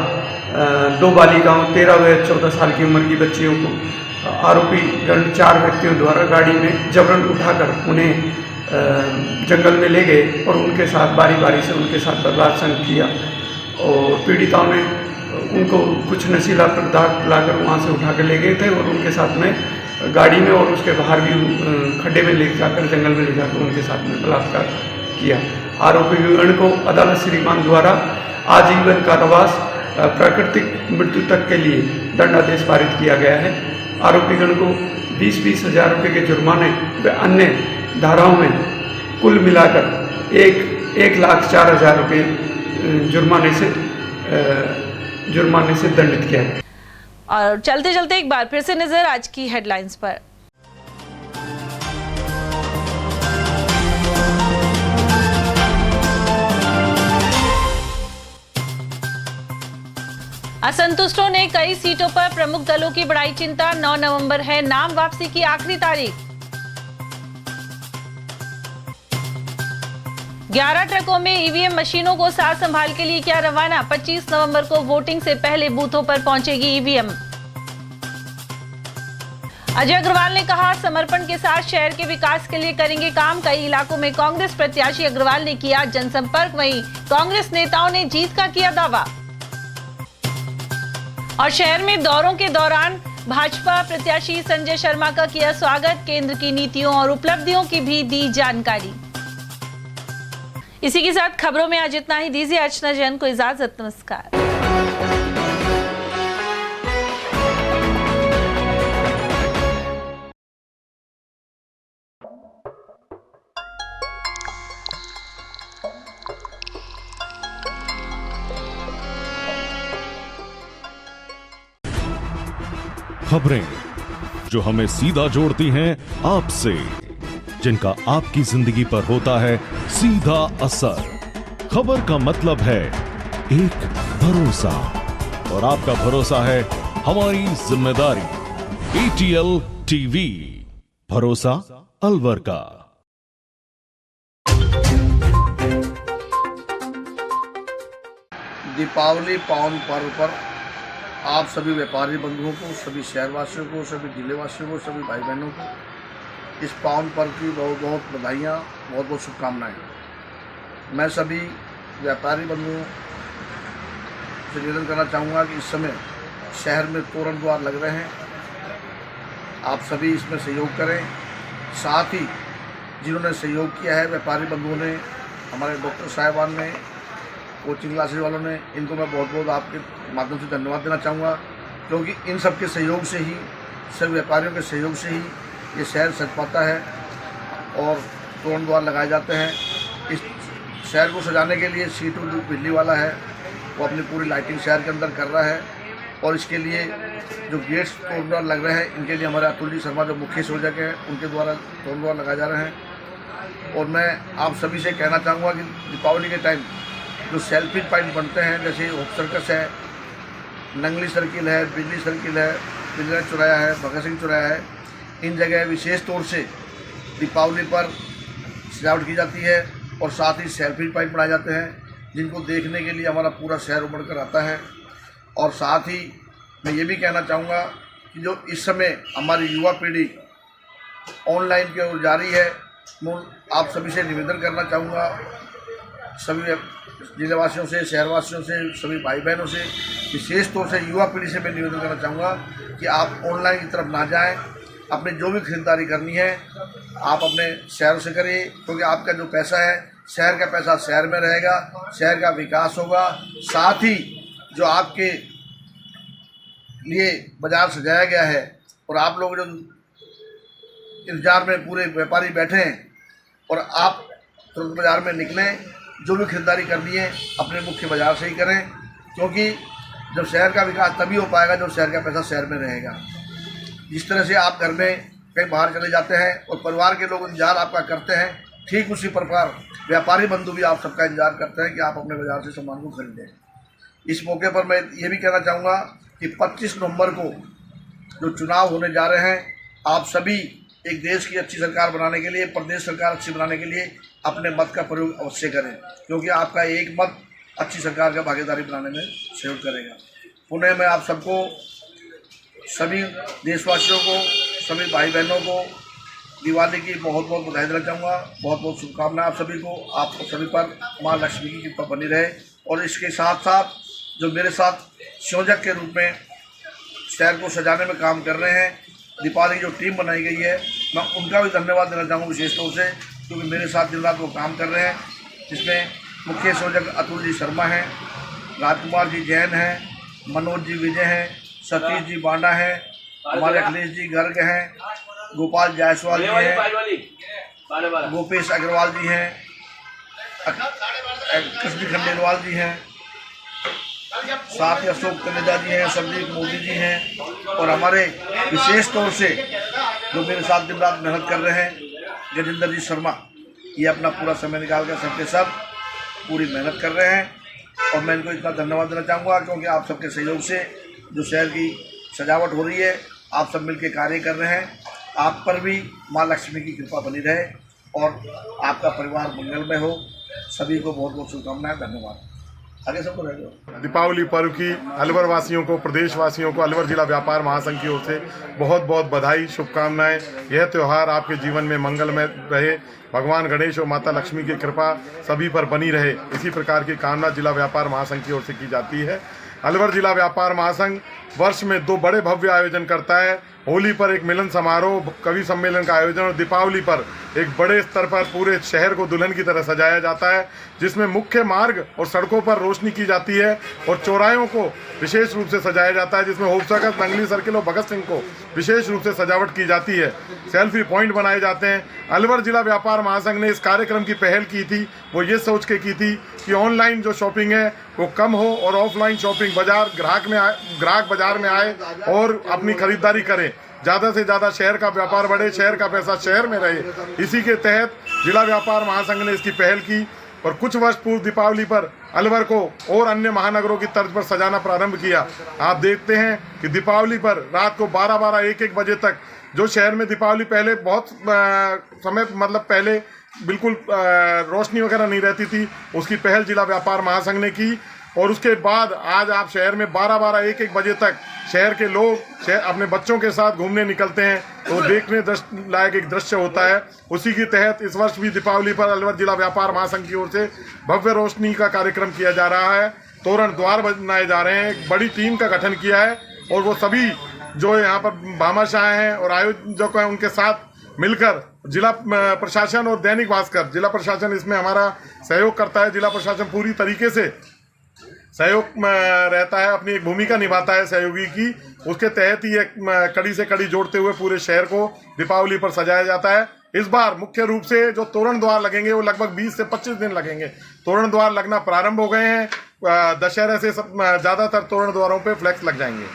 2 बालिकाओं 13 व 14 साल की उम्र की बच्चियों को आरोपीगण 4 व्यक्तियों द्वारा गाड़ी में जबरन उठाकर उन्हें जंगल में ले गए और उनके साथ बारी बारी से उनके साथ बलात्कार किया और पीड़िताओं ने उनको कुछ नशीला पदार्थ लाकर वहाँ से उठा कर ले गए थे और उनके साथ में गाड़ी में और उसके बाहर भी खड्डे में ले जाकर जंगल में ले जाकर उनके साथ में बलात्कार किया। आरोपीगण को अदालत श्रीमान द्वारा आजीवन कारावास प्राकृतिक मृत्यु तक के लिए दंडादेश पारित किया गया है। आरोपीगण को 20-20 हज़ार रुपये के जुर्माने व अन्य धाराओं में कुल मिलाकर 1,04,000 रुपये जुर्माने से दंडित किया है। और चलते चलते एक बार फिर से नजर आज की हेडलाइंस पर। असंतुष्टों ने कई सीटों पर प्रमुख दलों की बढ़ाई चिंता। 9 नवंबर है नाम वापसी की आखिरी तारीख। 11 ट्रकों में ईवीएम मशीनों को साथ संभाल के लिए किया रवाना। 25 नवंबर को वोटिंग से पहले बूथों पर पहुंचेगी ईवीएम। अजय अग्रवाल ने कहा, समर्पण के साथ शहर के विकास के लिए करेंगे काम। कई इलाकों में कांग्रेस प्रत्याशी अग्रवाल ने किया जनसंपर्क, वहीं कांग्रेस नेताओं ने जीत का किया दावा। और शहर में दौरों के दौरान भाजपा प्रत्याशी संजय शर्मा का किया स्वागत। केंद्र की नीतियों और उपलब्धियों की भी दी जानकारी। इसी के साथ खबरों में आज इतना ही। दीजिए अर्चना जैन को इजाजत। नमस्कार। खबरें जो हमें सीधा जोड़ती हैं आपसे, जिनका आपकी जिंदगी पर होता है सीधा असर। खबर का मतलब है एक भरोसा, और आपका भरोसा है हमारी जिम्मेदारी। ATL टीवी, भरोसा अलवर का। दीपावली पावन पर्व पर आप सभी व्यापारी बंधुओं को, सभी शहरवासियों को, सभी जिलेवासियों को, सभी भाई बहनों को इस पावन पर्व की बहुत बहुत बधाइयाँ, बहुत बहुत शुभकामनाएं। मैं सभी व्यापारी बंधुओं से निवेदन करना चाहूँगा कि इस समय शहर में तोरण द्वार लग रहे हैं, आप सभी इसमें सहयोग करें। साथ ही जिन्होंने सहयोग किया है व्यापारी बंधुओं ने, हमारे डॉक्टर साहिबान ने, कोचिंग क्लासेस वालों ने, इनको मैं बहुत बहुत आपके माध्यम से धन्यवाद देना चाहूँगा, क्योंकि इन सब के सहयोग से ही, सब व्यापारियों के सहयोग से ही ये शहर सज पाता है और तोरण द्वार लगाए जाते हैं। इस शहर को सजाने के लिए सीटू बिजली वाला है, वो अपनी पूरी लाइटिंग शहर के अंदर कर रहा है, और इसके लिए जो गेट्स तोरण द्वार लग रहे हैं, इनके लिए हमारे अतुल जी शर्मा जो मुख्य संयोजक हैं, उनके द्वारा तोरण द्वार लगाए जा रहे हैं। और मैं आप सभी से कहना चाहूँगा कि दीपावली के टाइम जो सेल्फी पॉइंट बनते हैं, जैसे होप सर्कस है, नंगली सर्किल है, बिजली सर्किल है, बिजली चौराया है, भगत सिंह चौराया है, इन जगह विशेष तौर से दीपावली पर सजावट की जाती है और साथ ही सेल्फी पॉइंट बनाए जाते हैं, जिनको देखने के लिए हमारा पूरा शहर उमड़ कर आता है। और साथ ही मैं ये भी कहना चाहूँगा कि जो इस समय हमारी युवा पीढ़ी ऑनलाइन की ओर जा रही है, मैं आप सभी से निवेदन करना चाहूँगा, सभी जिलेवासियों से, शहरवासियों से, सभी भाई बहनों से, विशेष तौर से युवा पीढ़ी से मैं निवेदन करना चाहूँगा कि आप ऑनलाइन की तरफ ना जाएं। अपने जो भी खरीदारी करनी है आप अपने शहरों से करिए, क्योंकि आपका जो पैसा है, शहर का पैसा शहर में रहेगा, शहर का विकास होगा। साथ ही जो आपके लिए बाजार सजाया गया है और आप लोग जो इंतजार में पूरे व्यापारी बैठे हैं और आप तुरंत बाजार में निकलें, जो भी खरीदारी करनी है अपने मुख्य बाजार से ही करें, क्योंकि जब शहर का विकास तभी हो पाएगा जब शहर का पैसा शहर में रहेगा। जिस तरह से आप घर में कहीं बाहर चले जाते हैं और परिवार के लोग इंतजार आपका करते हैं, ठीक उसी प्रकार व्यापारी बंधु भी आप सबका इंतजार करते हैं कि आप अपने बाजार से सामान को खरीदें। इस मौके पर मैं ये भी कहना चाहूँगा कि 25 नवंबर को जो चुनाव होने जा रहे हैं, आप सभी एक देश की अच्छी सरकार बनाने के लिए, प्रदेश सरकार अच्छी बनाने के लिए अपने मत का प्रयोग अवश्य करें, क्योंकि आपका एक मत अच्छी सरकार का भागीदारी बनाने में सहयोग करेगा। पुनः मैं आप सबको, सभी देशवासियों को, सभी भाई बहनों को दिवाली की बहुत बहुत बधाई देना चाहूँगा, बहुत बहुत शुभकामनाएं आप सभी को। आप सभी पर माँ लक्ष्मी की कृपा बनी रहे। और इसके साथ साथ जो मेरे साथ संयोजक के रूप में शहर को सजाने में काम कर रहे हैं, दीपावली की जो टीम बनाई गई है, मैं उनका भी धन्यवाद देना चाहूँगा विशेष तौर से, क्योंकि मेरे साथ दिन रात वो काम कर रहे हैं, जिसमें मुख्य संयोजक अतुल जी शर्मा हैं, राजकुमार जी जैन हैं, मनोज जी विजय हैं, सतीश जी बांडा हैं, हमारे अखिलेश जी गर्ग हैं, गोपाल जायसवाल जी हैं, गोपेश अग्रवाल जी हैं, कृष्ण खंडेलवाल जी हैं, साथ ही अशोक तनेजा जी हैं, संदीप मोदी जी हैं, और हमारे विशेष तौर से जो मेरे साथ दिन रात मेहनत कर रहे हैं गजेंद्र जी शर्मा, ये अपना पूरा समय निकाल कर सबके सब पूरी मेहनत कर रहे हैं। और मैं इनको इतना धन्यवाद देना चाहूँगा क्योंकि आप सबके सहयोग से जो शहर की सजावट हो रही है, आप सब मिलकर कार्य कर रहे हैं। आप पर भी माँ लक्ष्मी की कृपा बनी रहे और आपका परिवार मंगलमय हो। सभी को बहुत बहुत शुभकामनाएं, धन्यवाद। आगे सबको रह जाओ। दीपावली पर्व की अलवर वासियों को, प्रदेश वासियों को अलवर जिला व्यापार महासंघ की ओर से बहुत बहुत बधाई, शुभकामनाएं। यह त्यौहार आपके जीवन में मंगलमय रहे, भगवान गणेश और माता लक्ष्मी की कृपा सभी पर बनी रहे, इसी प्रकार की कामना जिला व्यापार महासंघ की ओर से की जाती है। अलवर जिला व्यापार महासंघ वर्ष में 2 बड़े भव्य आयोजन करता है। होली पर एक मिलन समारोह, कवि सम्मेलन का आयोजन, और दीपावली पर एक बड़े स्तर पर पूरे शहर को दुल्हन की तरह सजाया जाता है, जिसमें मुख्य मार्ग और सड़कों पर रोशनी की जाती है और चौराहों को विशेष रूप से सजाया जाता है, जिसमें होपसागर, नंगली सर्किल और भगत सिंह को विशेष रूप से सजावट की जाती है। सेल्फी पॉइंट बनाए जाते हैं। अलवर जिला व्यापार महासंघ ने इस कार्यक्रम की पहल की थी, वो ये सोच के की थी कि ऑनलाइन जो शॉपिंग है वो कम हो और ऑफलाइन शॉपिंग ग्राहक बाजार में आए और अपनी खरीदारी करें, ज़्यादा से ज़्यादा शहर का व्यापार बढ़े, शहर का पैसा शहर में रहे। इसी के तहत जिला व्यापार महासंघ ने इसकी पहल की और कुछ वर्ष पूर्व दीपावली पर अलवर को और अन्य महानगरों की तर्ज पर सजाना प्रारंभ किया। आप देखते हैं कि दीपावली पर रात को 12-12, 1-1 बजे तक जो शहर में दीपावली पहले बहुत समय मतलब पहले बिल्कुल रोशनी वगैरह नहीं रहती थी, उसकी पहल जिला व्यापार महासंघ ने की। और उसके बाद आज आप शहर में 12-12, 1-1 बजे तक शहर के लोग अपने बच्चों के साथ घूमने निकलते हैं, तो देखने लायक एक दृश्य होता है। उसी के तहत इस वर्ष भी दीपावली पर अलवर जिला व्यापार महासंघ की ओर से भव्य रोशनी का कार्यक्रम किया जा रहा है। तोरण द्वार बनाए जा रहे हैं, एक बड़ी टीम का गठन किया है और वो सभी जो यहाँ पर भामाशाह हैं और आयोजक हैं उनके साथ मिलकर जिला प्रशासन और दैनिक भास्कर, जिला प्रशासन इसमें हमारा सहयोग करता है। जिला प्रशासन पूरी तरीके से सहयोग रहता है, अपनी एक भूमिका निभाता है सहयोगी की। उसके तहत ही एक कड़ी से कड़ी जोड़ते हुए पूरे शहर को दीपावली पर सजाया जाता है। इस बार मुख्य रूप से जो तोरण द्वार लगेंगे वो लगभग 20 से 25 दिन लगेंगे। तोरण द्वार लगना प्रारंभ हो गए हैं। दशहरे से ज़्यादातर तोरण द्वारों पे फ्लैक्स लग जाएंगे।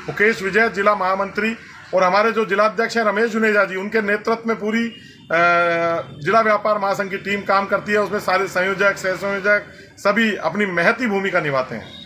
मुकेश विजय जिला महामंत्री और हमारे जो जिलाध्यक्ष हैं रमेश जुनेजा जी, उनके नेतृत्व में पूरी जिला व्यापार महासंघ की टीम काम करती है। उसमें सारे संयोजक, सह संयोजक सभी अपनी महती भूमिका निभाते हैं।